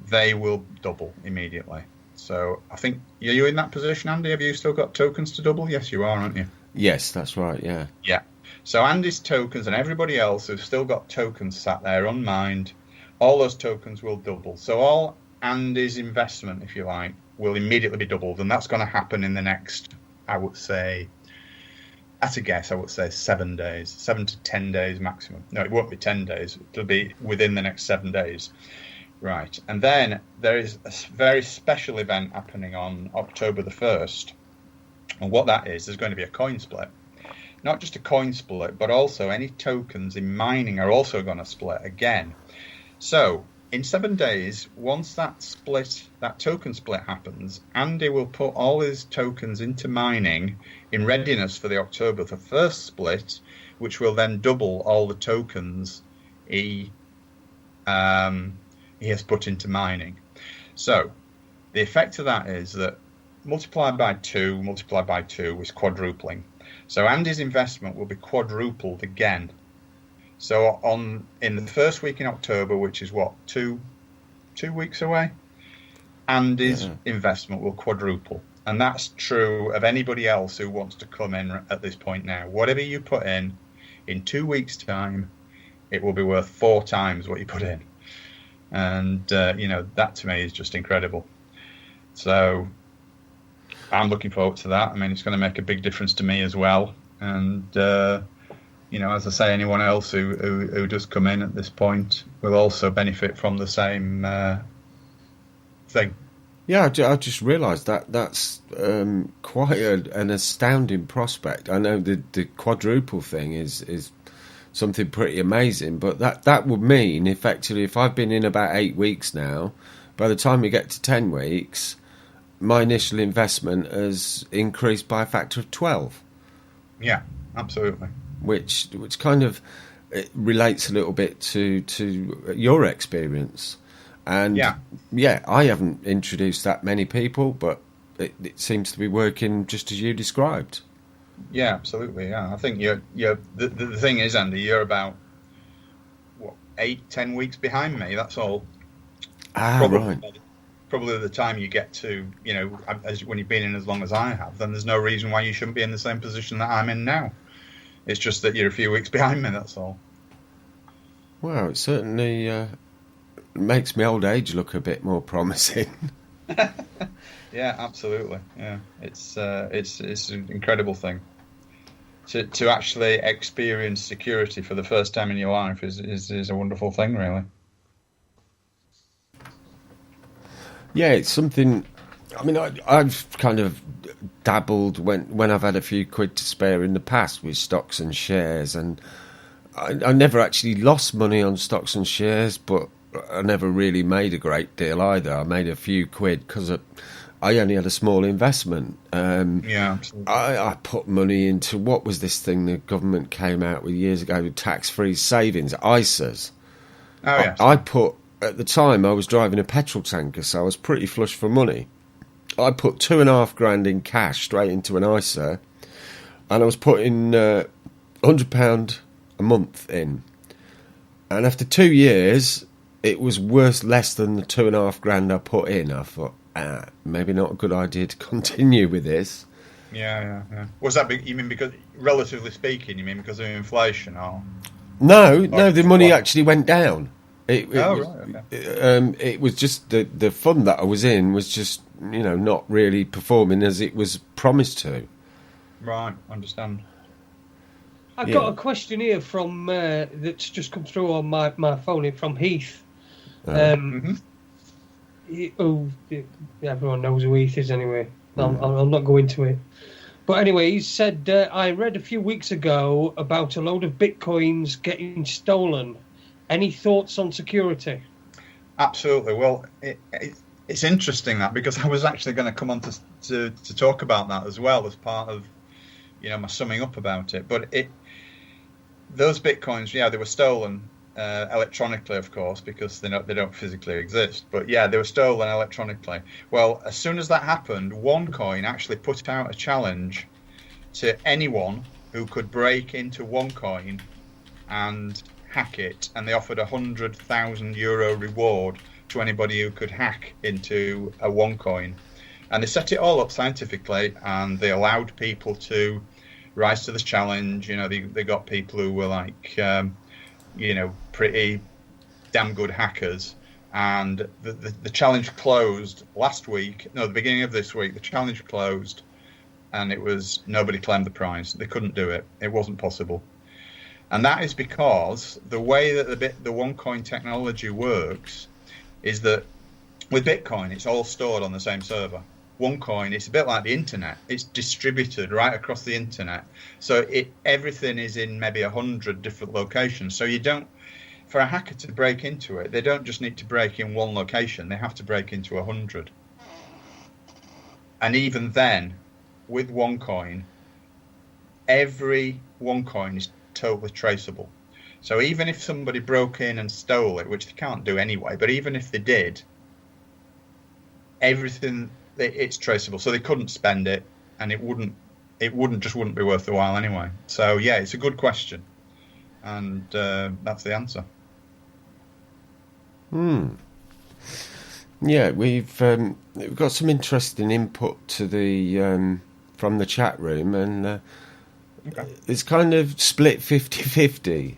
they will double immediately. So I think, are you in that position, Andy? Have you still got tokens to double? Yes, you are, aren't you? Yes, that's right, yeah. Yeah. So Andy's tokens and everybody else who's still got tokens sat there unmined, all those tokens will double. So all Andy's investment, if you like, will immediately be doubled. And that's going to happen in the next, I would say 7 days, 7 to 10 days maximum. No, it won't be 10 days. It'll be within the next 7 days. Right. And then there is a very special event happening on October the 1st. And what that is, there's going to be a coin split. Not just a coin split, but also any tokens in mining are also going to split again. So in 7 days, once that token split happens, Andy will put all his tokens into mining in readiness for the October the 1st split, which will then double all the tokens he has put into mining. So the effect of that is that multiplied by 2 is quadrupling. So Andy's investment will be quadrupled again. So in the first week in October, which is what, 2 weeks away, Andy's investment will quadruple. And that's true of anybody else who wants to come in at this point now. Whatever you put in 2 weeks' time, it will be worth 4 times what you put in. And, that to me is just incredible. So I'm looking forward to that. I mean, it's going to make a big difference to me as well. And, as I say, anyone else who does come in at this point, will also benefit from the same thing. Yeah, I just realised that's quite an astounding prospect. I know the quadruple thing is something pretty amazing, but that would mean, effectively, if I've been in about 8 weeks now, by the time we get to 10 weeks, my initial investment has increased by a factor of 12. Yeah, absolutely. Which kind of relates a little bit to your experience. And yeah, I haven't introduced that many people, but it seems to be working just as you described. Yeah, absolutely. Yeah, I think the thing is, Andy, you're about 8-10 weeks behind me. That's all. Right. Probably the time you get to, when you've been in as long as I have, then there's no reason why you shouldn't be in the same position that I'm in now. It's just that you're a few weeks behind me. That's all. Well, it certainly makes my old age look a bit more promising. Yeah, absolutely. Yeah, it's an incredible thing. To actually experience security for the first time in your life is a wonderful thing, really. Yeah, it's something. I mean, I've kind of dabbled when I've had a few quid to spare in the past with stocks and shares, and I never actually lost money on stocks and shares, but I never really made a great deal either. I made a few quid because I only had a small investment. Yeah, absolutely. I put money into, what was this thing the government came out with years ago, with tax-free savings, ISAs. Oh, yes. I put, at the time, I was driving a petrol tanker, so I was pretty flush for money. I put £2,500 in cash straight into an ISA, and I was putting £100 a month in. And after 2 years, it was worth less than the £2,500 I put in. I thought, maybe not a good idea to continue with this. Yeah. Was that you mean because, relatively speaking, because of inflation, or? No, the money actually went down. It was just the fund that I was in was just, not really performing as it was promised to. Right, understand. I've got a question here from that's just come through on my phone from Heath. Everyone knows who Heath is anyway. I'll not go into it. But anyway, he said, I read a few weeks ago about a load of Bitcoins getting stolen. Any thoughts on security? Absolutely. Well, it's interesting that, because I was actually going to come on to talk about that as well as part of my summing up about it. But those Bitcoins, they were stolen electronically, of course, because they don't physically exist. But yeah, they were stolen electronically. Well, as soon as that happened, OneCoin actually put out a challenge to anyone who could break into OneCoin and hack it, and they offered €100,000 reward to anybody who could hack into a OneCoin. And they set it all up scientifically, and they allowed people to rise to the challenge. They got people who were like, pretty damn good hackers. And the challenge closed the beginning of this week. The challenge closed, and it was nobody claimed the prize. They couldn't do it. It wasn't possible. And that is because the way that the OneCoin technology works is that with Bitcoin, it's all stored on the same server. OneCoin, it's a bit like the internet. It's distributed right across the internet. So everything is in maybe 100 different locations. So for a hacker to break into it, they don't just need to break in one location. They have to break into 100. And even then, with OneCoin, every OneCoin is totally traceable. So even if somebody broke in and stole it, which they can't do anyway, but even if they did, everything, it's traceable. So they couldn't spend it, and it wouldn't be worth the while anyway. So yeah, it's a good question, and that's the answer. Yeah, we've got some interesting input to the from the chat room, and it's kind of split 50-50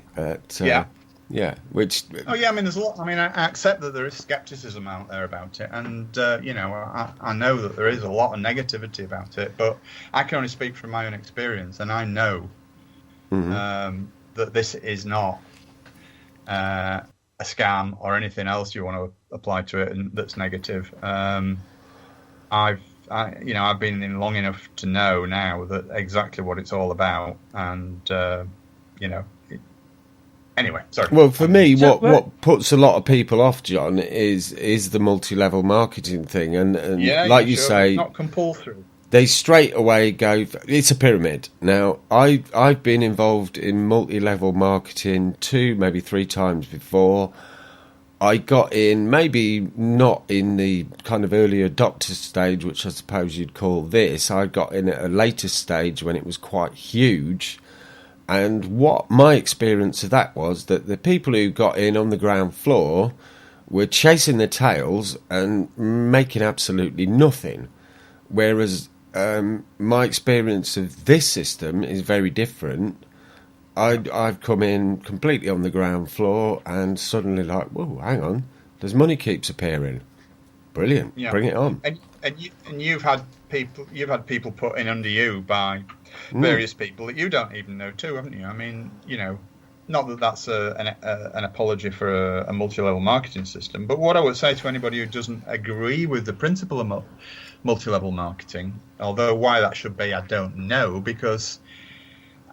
which... Oh, yeah, there's a lot. I accept that there is skepticism out there about it, and, I know that there is a lot of negativity about it, but I can only speak from my own experience, and I know that this is not a a scam or anything else you want to apply to it and that's negative. I've been in long enough to know now that exactly what it's all about, and anyway, sorry. Well, for me, what puts a lot of people off, John, is the multi-level marketing thing, and like you say, it's not compulsory. They straight away go, it's a pyramid. Now, I've been involved in multi-level marketing 2, maybe 3 times before. I got in, maybe not in the kind of early adopter stage, which I suppose you'd call this. I got in at a later stage when it was quite huge. And what my experience of that was, that the people who got in on the ground floor were chasing their tails and making absolutely nothing. Whereas my experience of this system is very different. I've come in completely on the ground floor and suddenly like, whoa, hang on, there's money keeps appearing. Brilliant, yeah. Bring it on. And you've had people put in under you by various people that you don't even know too, haven't you? I mean, not that that's an apology for a multi-level marketing system, but what I would say to anybody who doesn't agree with the principle of multi-level marketing, although why that should be, I don't know, because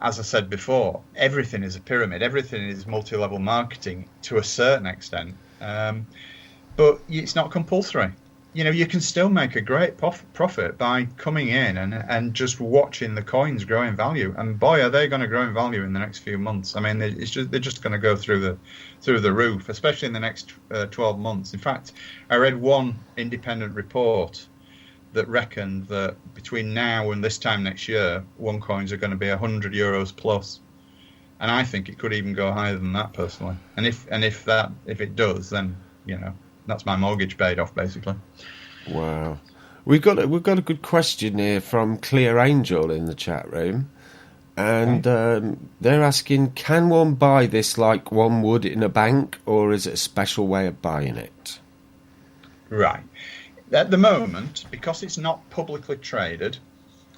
as I said before, everything is a pyramid, everything is multi-level marketing to a certain extent, but it's not compulsory. You can still make a great profit by coming in and just watching the coins grow in value. And boy, are they going to grow in value in the next few months. I mean, they're just going to go through the roof, especially in the next 12 months. In fact, I read one independent report that reckoned that between now and this time next year, OneCoins are going to be €100 plus. And I think it could even go higher than that personally. And if it does, then, that's my mortgage paid off, basically. Wow, we've got a good question here from Clear Angel in the chat room, and they're asking, can one buy this like one would in a bank, or is it a special way of buying it? Right. At the moment, because it's not publicly traded,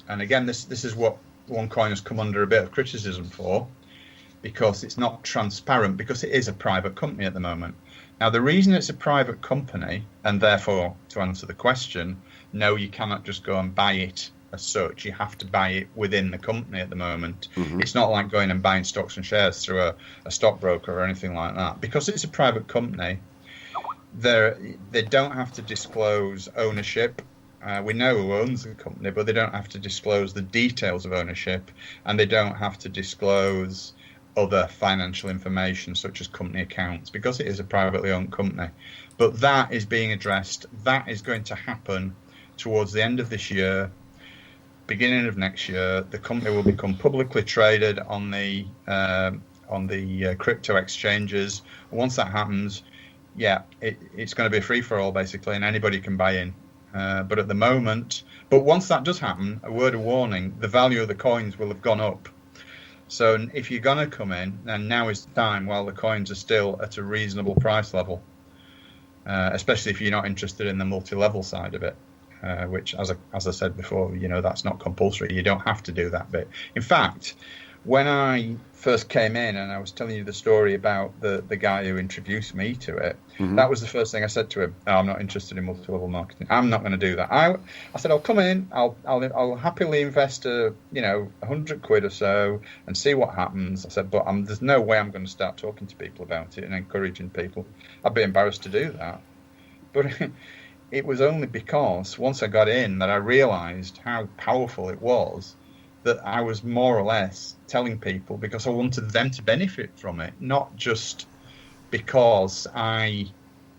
and again, this is what OneCoin has come under a bit of criticism for, because it's not transparent, because it is a private company at the moment. Now, the reason it's a private company, and therefore, to answer the question, no, you cannot just go and buy it as such. You have to buy it within the company at the moment. Mm-hmm. It's not like going and buying stocks and shares through a stockbroker or anything like that. Because it's a private company, they don't have to disclose ownership. We know who owns the company, but they don't have to disclose the details of ownership, and they don't have to disclose other financial information such as company accounts, because it is a privately owned company. But that is being addressed. That is going to happen towards the end of this year, beginning of next year. The company will become publicly traded on the crypto exchanges. Once that happens, it's going to be a free-for-all basically, and anybody can buy in. But at the moment, once that does happen, a word of warning: the value of the coins will have gone up. So if you're going to come in, and now is the time while the coins are still at a reasonable price level, especially if you're not interested in the multi-level side of it, which, as I said before, that's not compulsory. You don't have to do that bit. In fact, when I first came in and I was telling you the story about the guy who introduced me to it, mm-hmm. That was the first thing I said to him. Oh, I'm not interested in multi-level marketing. I'm not going to do that. I said, I'll come in. I'll happily invest £100 or so and see what happens. I said, but there's no way I'm going to start talking to people about it and encouraging people. I'd be embarrassed to do that. But it was only because once I got in that I realised how powerful it was, that I was more or less telling people because I wanted them to benefit from it, not just because I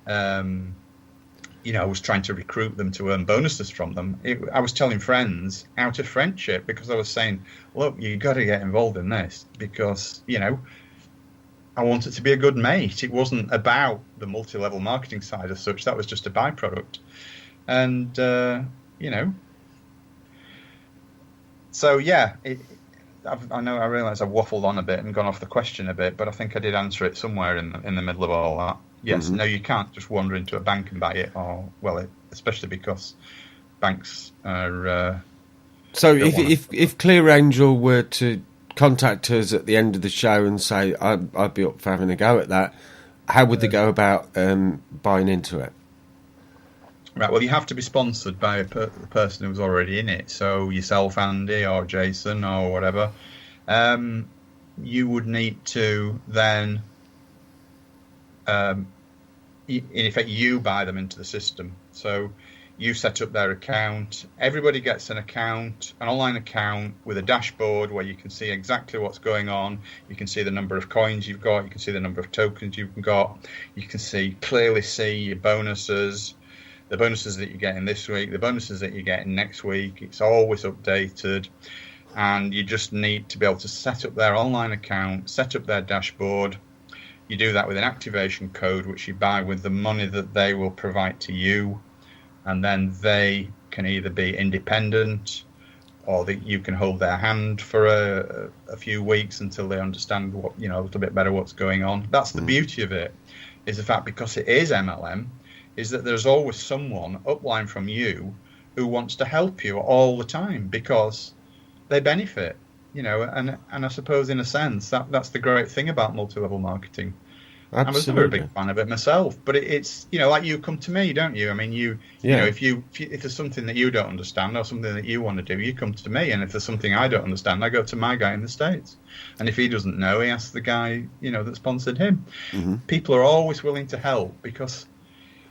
was trying to recruit them to earn bonuses from them. I was telling friends out of friendship, because I was saying, look, you got to get involved in this, because, I wanted to be a good mate. It wasn't about the multi-level marketing side as such. That was just a byproduct. And, so, I realise I've waffled on a bit and gone off the question a bit, but I think I did answer it somewhere in the middle of all that. Yes, mm-hmm. No, you can't just wander into a bank and buy it, especially because banks are... So if Clear Angel were to contact us at the end of the show and say, I'd be up for having a go at that, how would they go about buying into it? Right. Well, you have to be sponsored by the person who's already in it. So yourself, Andy, or Jason, or whatever. You would need to then, in effect, you buy them into the system. So you set up their account. Everybody gets an account, an online account with a dashboard where you can see exactly what's going on. You can see the number of coins you've got. You can see the number of tokens you've got. You can clearly see your bonuses. The bonuses that you're getting this week, the bonuses that you're getting next week. It's always updated. And you just need to be able to set up their online account, set up their dashboard. You do that with an activation code, which you buy with the money that they will provide to you. And then they can either be independent, or that you can hold their hand for a few weeks until they understand what, a little bit better what's going on. That's the beauty of it, is the fact, because it is MLM, is that there's always someone upline from you who wants to help you all the time, because they benefit, and I suppose in a sense that's the great thing about multi-level marketing. Absolutely. I was never a big fan of it myself, but it's like you come to me, don't you? I mean, if there's something that you don't understand or something that you want to do, you come to me, and if there's something I don't understand, I go to my guy in the States, and if he doesn't know, he asks the guy that sponsored him. Mm-hmm. People are always willing to help because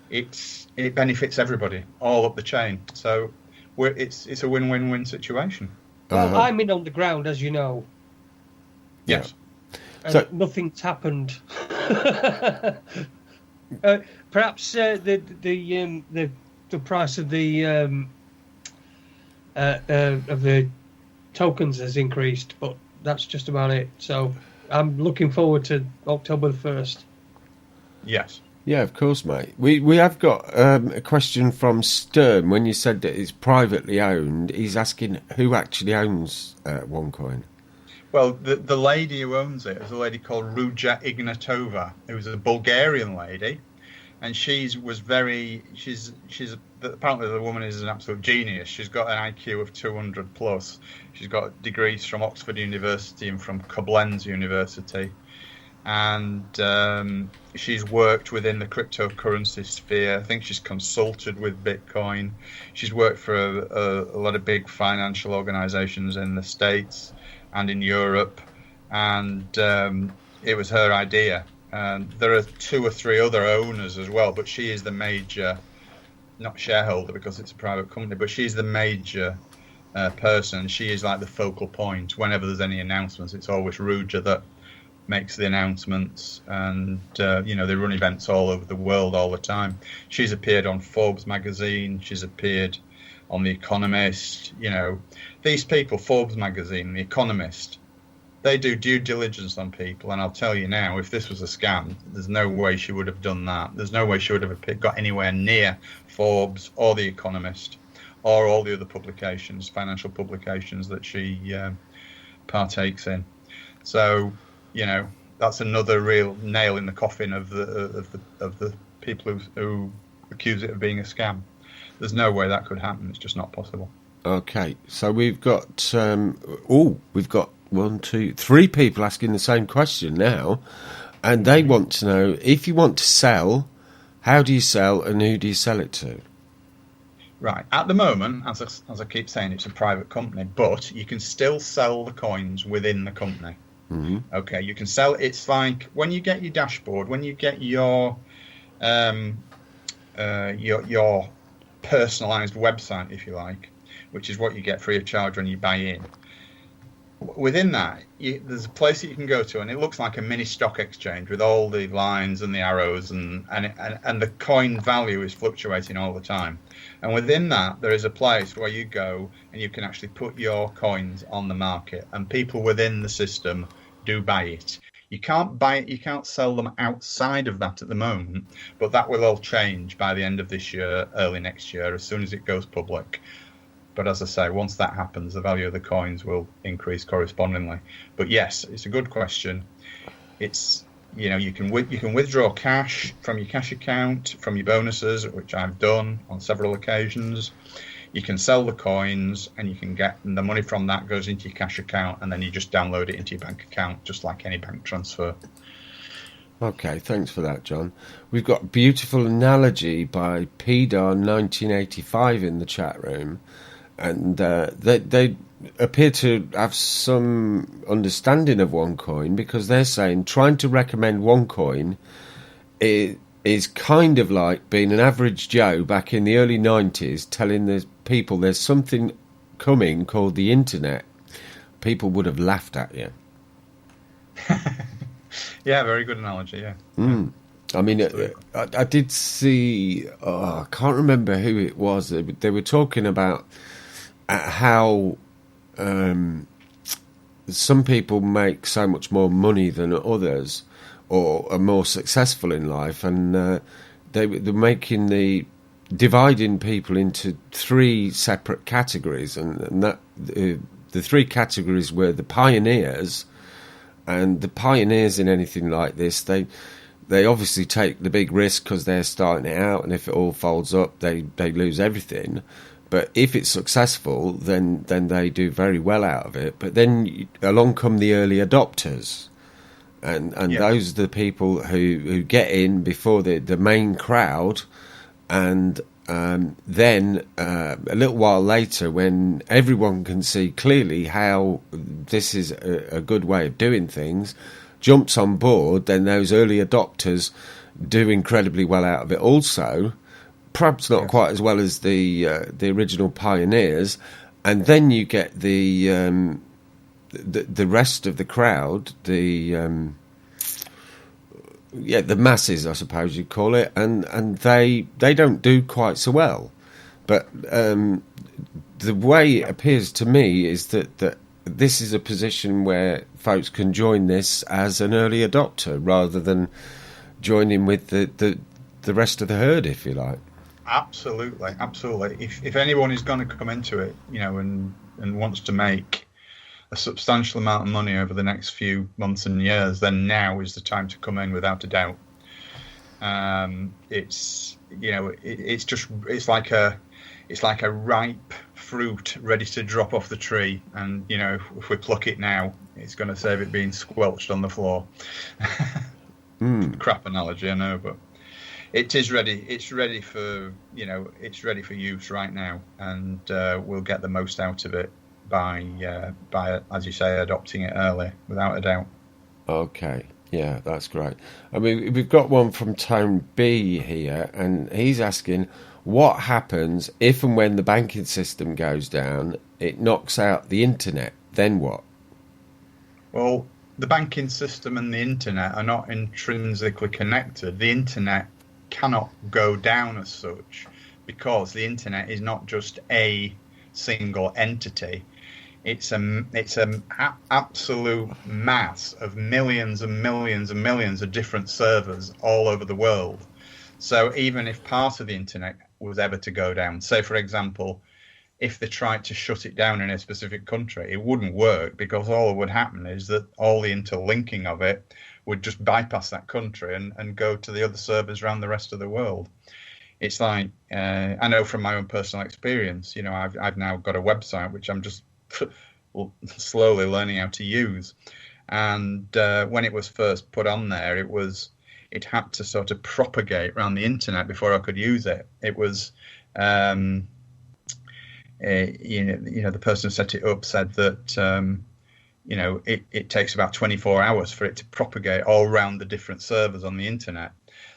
it benefits everybody all up the chain. So it's a win-win-win situation. Well, I'm in on the ground, as you know. Yes. And nothing's happened. Perhaps the price of the tokens has increased, but that's just about it. So I'm looking forward to October 1st. Yes. Yeah, of course, mate. We have got a question from Stern. When you said that it's privately owned, he's asking who actually owns OneCoin. Well, the lady who owns it is a lady called Ruja Ignatova, who's a Bulgarian lady, and apparently the woman is an absolute genius. She's got an IQ of 200 plus. She's got degrees from Oxford University and from Koblenz University. And she's worked within the cryptocurrency sphere. I think she's consulted with Bitcoin. She's worked for a lot of big financial organizations in the States and in Europe. And it was her idea. There are 2 or 3 other owners as well, but she is the major, not shareholder because it's a private company, but she's the major person. She is like the focal point. Whenever there's any announcements, it's always Ruja that makes the announcements, and they run events all over the world all the time. She's appeared on Forbes magazine, she's appeared on The Economist. These people, Forbes magazine, The Economist, they do due diligence on people, and I'll tell you now, if this was a scam, there's no way she would have done that. There's no way she would have got anywhere near Forbes or The Economist or all the other publications, financial publications that she partakes in. So that's another real nail in the coffin of the people who accuse it of being a scam. There's no way that could happen. It's just not possible. Okay, so we've got 1, 2, 3 people asking the same question now, and they want to know, if you want to sell, how do you sell and who do you sell it to? Right. At the moment, as I keep saying, it's a private company, but you can still sell the coins within the company. Mm-hmm. Okay, you can sell. It's like when you get your dashboard, when you get your personalized website, if you like, which is what you get free of charge when you buy in. Within that, there's a place that you can go to, and it looks like a mini stock exchange with all the lines and the arrows, and the coin value is fluctuating all the time. And within that, there is a place where you go and you can actually put your coins on the market, and people within the system do buy it. You can't buy it, you can't sell them outside of that at the moment, but that will all change by the end of this year, early next year, as soon as it goes public. But as I say, once that happens, the value of the coins will increase correspondingly. But yes, it's a good question. It's, you can withdraw cash from your cash account, from your bonuses, which I've done on several occasions. You can sell the coins, and you can get the money from that goes into your cash account, and then you just download it into your bank account, just like any bank transfer. Okay, thanks for that, John. We've got a beautiful analogy by PDAR1985 in the chat room, and they appear to have some understanding of OneCoin, because they're saying trying to recommend OneCoin is kind of like being an average Joe back in the early 90s telling the people there's something coming called the internet. People would have laughed at you. Yeah, very good analogy, yeah. I mean, I did see, I can't remember who it was. They were talking about how some people make so much more money than others, or are more successful in life, and they're dividing people into three separate categories, and that the three categories were the pioneers. And the pioneers in anything like this, they obviously take the big risk because they're starting it out, and if it all folds up, they lose everything. But if it's successful, then they do very well out of it. But then along come the early adopters, and those are the people who get in before the main crowd, and then a little while later, when everyone can see clearly how this is a good way of doing things, jumps on board, then those early adopters do incredibly well out of it also, perhaps not quite as well as the original pioneers, and then you get the rest of the crowd, the masses, I suppose you'd call it, and they don't do quite so well. But the way it appears to me is that this is a position where folks can join this as an early adopter rather than joining with the rest of the herd, if you like. Absolutely. If anyone is going to come into it, and wants to make a substantial amount of money over the next few months and years, then now is the time to come in, without a doubt. It's like a ripe fruit ready to drop off the tree, and if we pluck it now, it's going to save it being squelched on the floor. Crap analogy, I know, but it is ready. It's ready for use right now, and we'll get the most out of it by as you say, adopting it early, without a doubt. Okay, yeah, that's great. I mean, we've got one from Tone B here, and he's asking, what happens if and when the banking system goes down, it knocks out the internet, then what? Well, the banking system and the internet are not intrinsically connected. The internet cannot go down as such, because the internet is not just a single entity. It's an absolute mass of millions and millions and millions of different servers all over the world. So even if part of the internet was ever to go down, say for example, if they tried to shut it down in a specific country, it wouldn't work, because all that would happen is that all the interlinking of it would just bypass that country and go to the other servers around the rest of the world. It's like, I know from my own personal experience, I've now got a website which I'm just slowly learning how to use. And when it was first put on there, it had to sort of propagate around the internet before I could use it. It was, the person who set it up said that, it takes about 24 hours for it to propagate all around the different servers on the internet.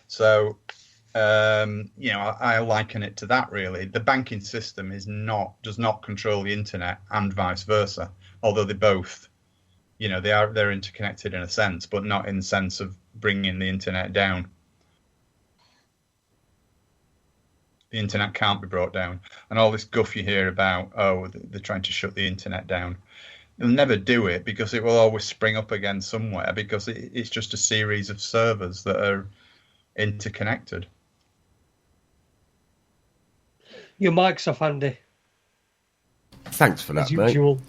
So, I liken it to that, really. The banking system does not control the internet, and vice versa, although they both, they're interconnected in a sense, but not in the sense of bringing the internet down. The internet can't be brought down. And all this guff you hear about, they're trying to shut the internet down. They'll never do it, because it will always spring up again somewhere, because it's just a series of servers that are interconnected. Your mic's off, Andy. Thanks for that, as usual. Mate.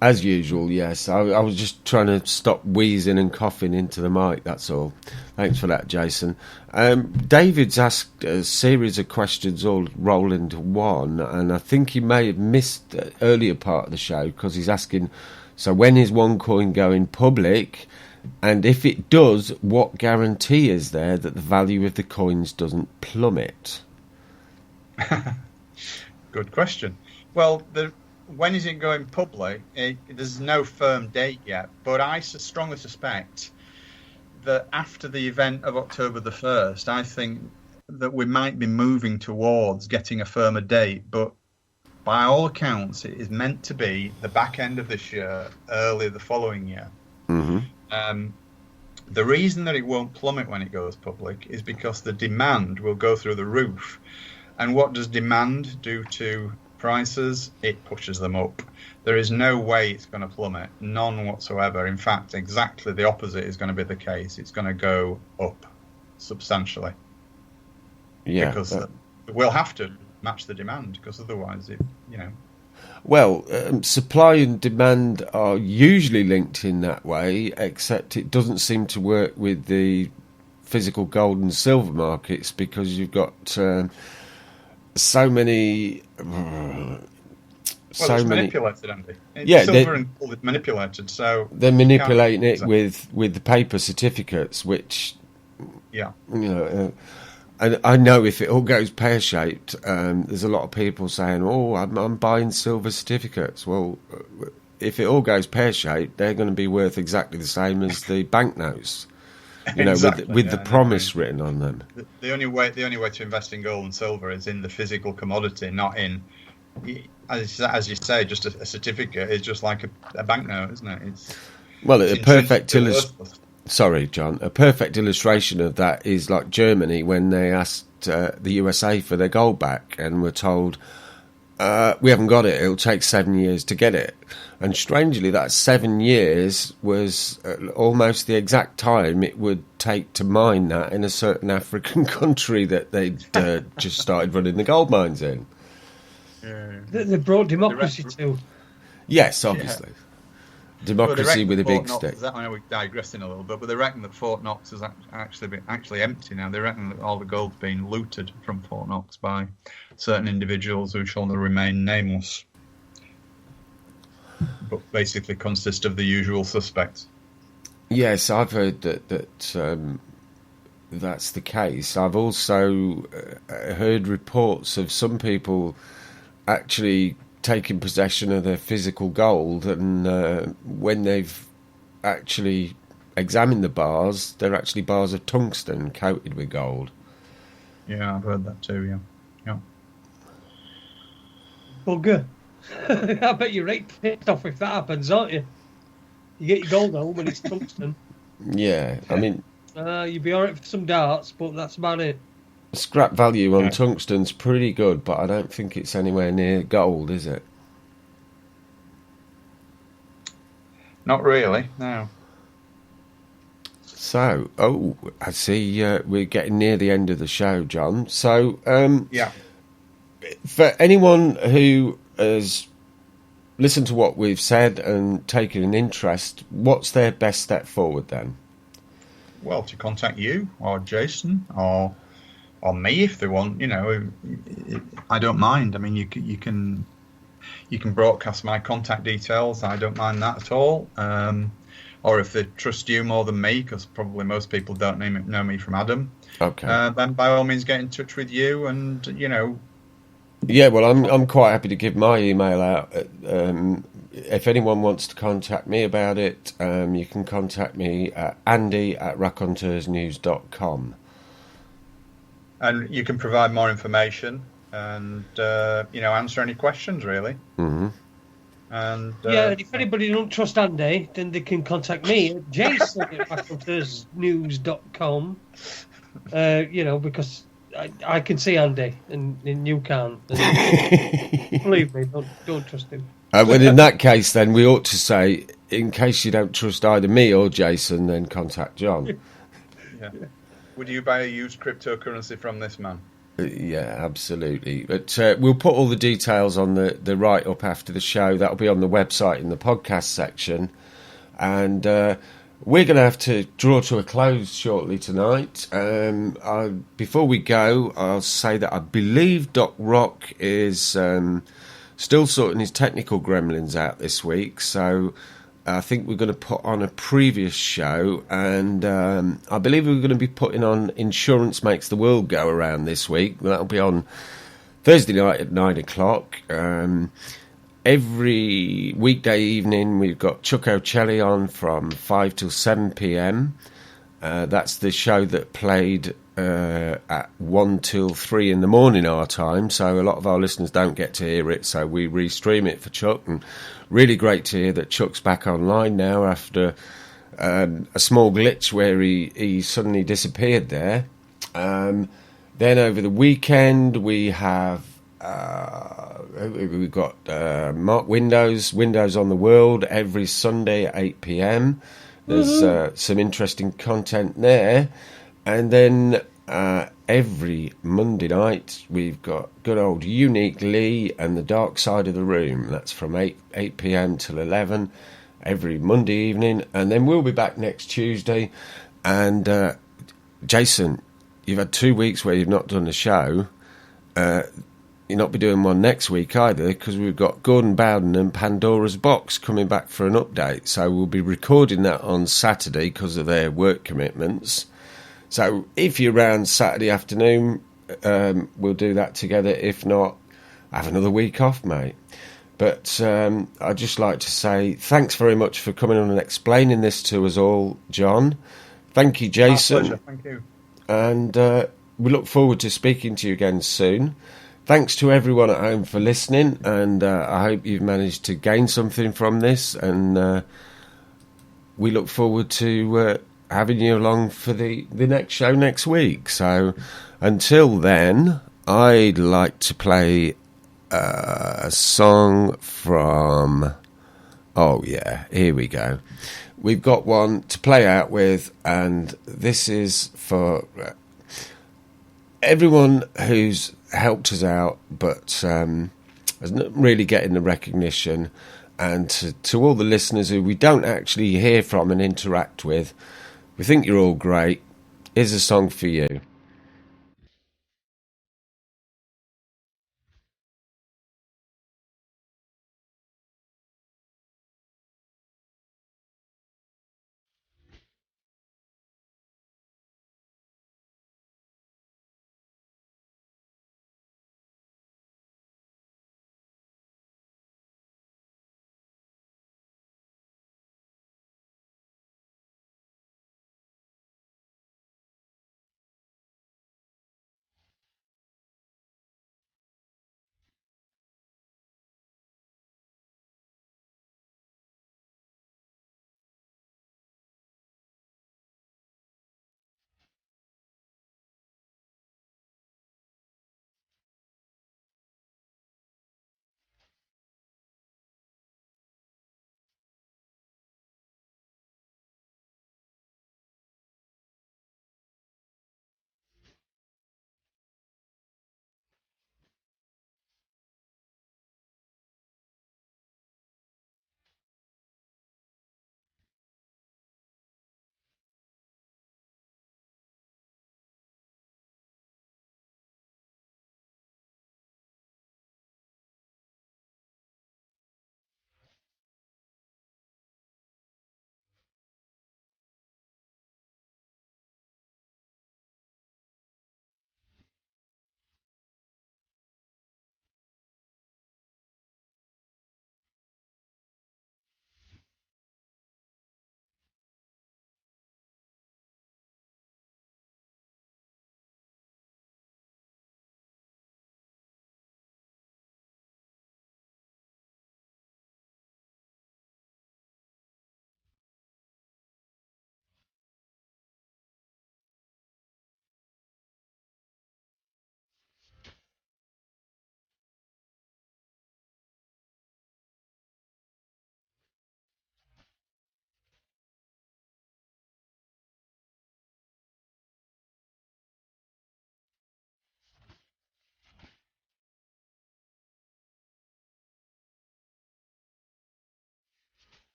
As usual, yes. I was just trying to stop wheezing and coughing into the mic, that's all. Thanks for that, Jason. David's asked a series of questions all roll into one, and I think he may have missed the earlier part of the show, because he's asking, so when is OneCoin going public? And if it does, what guarantee is there that the value of the coins doesn't plummet? Good question. Well, when is it going public? There's no firm date yet, but I strongly suspect that after the event of October the 1st, I think that we might be moving towards getting a firmer date, but by all accounts, it is meant to be the back end of this year, early the following year. Mm-hmm. The reason that it won't plummet when it goes public is because the demand will go through the roof. And what does demand do to prices? It pushes them up. There is no way it's going to plummet, none whatsoever. In fact, exactly the opposite is going to be the case. It's going to go up substantially. Yeah, because we'll have to match the demand, because otherwise Well, supply and demand are usually linked in that way, except it doesn't seem to work with the physical gold and silver markets, because you've got so many. It's manipulated, Andy. Silver and gold is manipulated, so they're manipulating it with the paper certificates, which and I know if it all goes pear-shaped, there's a lot of people saying, "Oh, I'm buying silver certificates." Well, if it all goes pear-shaped, they're going to be worth exactly the same as the banknotes, exactly, with the promise written on them. The only way to invest in gold and silver is in the physical commodity, not in, as you say, just a certificate. It's just like a banknote, isn't it? A perfect illustration. Sorry, John. A perfect illustration of that is like Germany when they asked the USA for their gold back and were told, we haven't got it, it'll take 7 years to get it. And strangely, that 7 years was almost the exact time it would take to mine that in a certain African country that they'd just started running the gold mines in. They brought democracy to. Yes, obviously. Yeah. Democracy with a big stick. I know we're digressing a little bit, but they reckon that Fort Knox is actually empty now. They reckon that all the gold's been looted from Fort Knox by certain individuals who shall remain nameless, but basically consist of the usual suspects. Yes, I've heard that that's the case. I've also heard reports of some people actually taking possession of their physical gold, and when they've actually examined the bars, they're actually bars of tungsten coated with gold. Yeah, I've heard that too, yeah. Bugger. I bet you're right pissed off if that happens, aren't you? You get your gold home and it's tungsten. Yeah, I mean... you'd be alright for some darts, but that's about it. Scrap value on tungsten's pretty good, but I don't think it's anywhere near gold, is it? Not really, no. So, I see we're getting near the end of the show, John. So, for anyone who has listened to what we've said and taken an interest, what's their best step forward then? Well, to contact you or Jason or me if they want. I don't mind. I mean, you can broadcast my contact details. I don't mind that at all. Or if they trust you more than me, because probably most people don't know me from Adam. Okay. Then by all means get in touch with you, and Yeah, well, I'm quite happy to give my email out. If anyone wants to contact me about it, you can contact me at andy@raconteursnews.com. And you can provide more information and, answer any questions, really. Mm-hmm. And and if anybody don't trust Andy, then they can contact me at jason@raconteursnews.com. Because I can see Andy and you can't. Believe me, don't trust him. Well, in that case, then we ought to say, in case you don't trust either me or Jason, then contact John. Yeah. Would you buy a used cryptocurrency from this man? Yeah, absolutely. But we'll put all the details on the write-up after the show. That'll be on the website in the podcast section. And we're going to have to draw to a close shortly tonight. Before we go, I'll say that I believe Doc Rock is still sorting his technical gremlins out this week. So I think we're going to put on a previous show, and I believe we're going to be putting on Insurance Makes the World Go Around this week. That'll be on Thursday night at 9 o'clock. Every weekday evening, we've got Chuck O'Celli on from 5 till 7 p.m. That's the show that played at 1 till 3 in the morning our time, so a lot of our listeners don't get to hear it, so we restream it for Chuck, and really great to hear that Chuck's back online now after a small glitch where he suddenly disappeared there. Then over the weekend we have we've got Mark Windows on the World every Sunday at 8 p.m. There's some interesting content there. And then every Monday night we've got good old Unique Lee and the Dark Side of the Room. That's from 8 p.m. till 11 every Monday evening. And then we'll be back next Tuesday. And Jason, you've had 2 weeks where you've not done a show. You'll not be doing one next week either, because we've got Gordon Bowden and Pandora's Box coming back for an update. So we'll be recording that on Saturday because of their work commitments. So if you're around Saturday afternoon, we'll do that together. If not, have another week off, mate. But I'd just like to say thanks very much for coming on and explaining this to us all, John. Thank you, Jason. My pleasure. Thank you. And we look forward to speaking to you again soon. Thanks to everyone at home for listening, and I hope you've managed to gain something from this, and we look forward to having you along for the next show next week. So until then, I'd like to play a song from... Oh yeah, here we go. We've got one to play out with, and this is for everyone who's helped us out but is not really getting the recognition, and to all the listeners who we don't actually hear from and interact with. We think you're all great. Here's a song for you.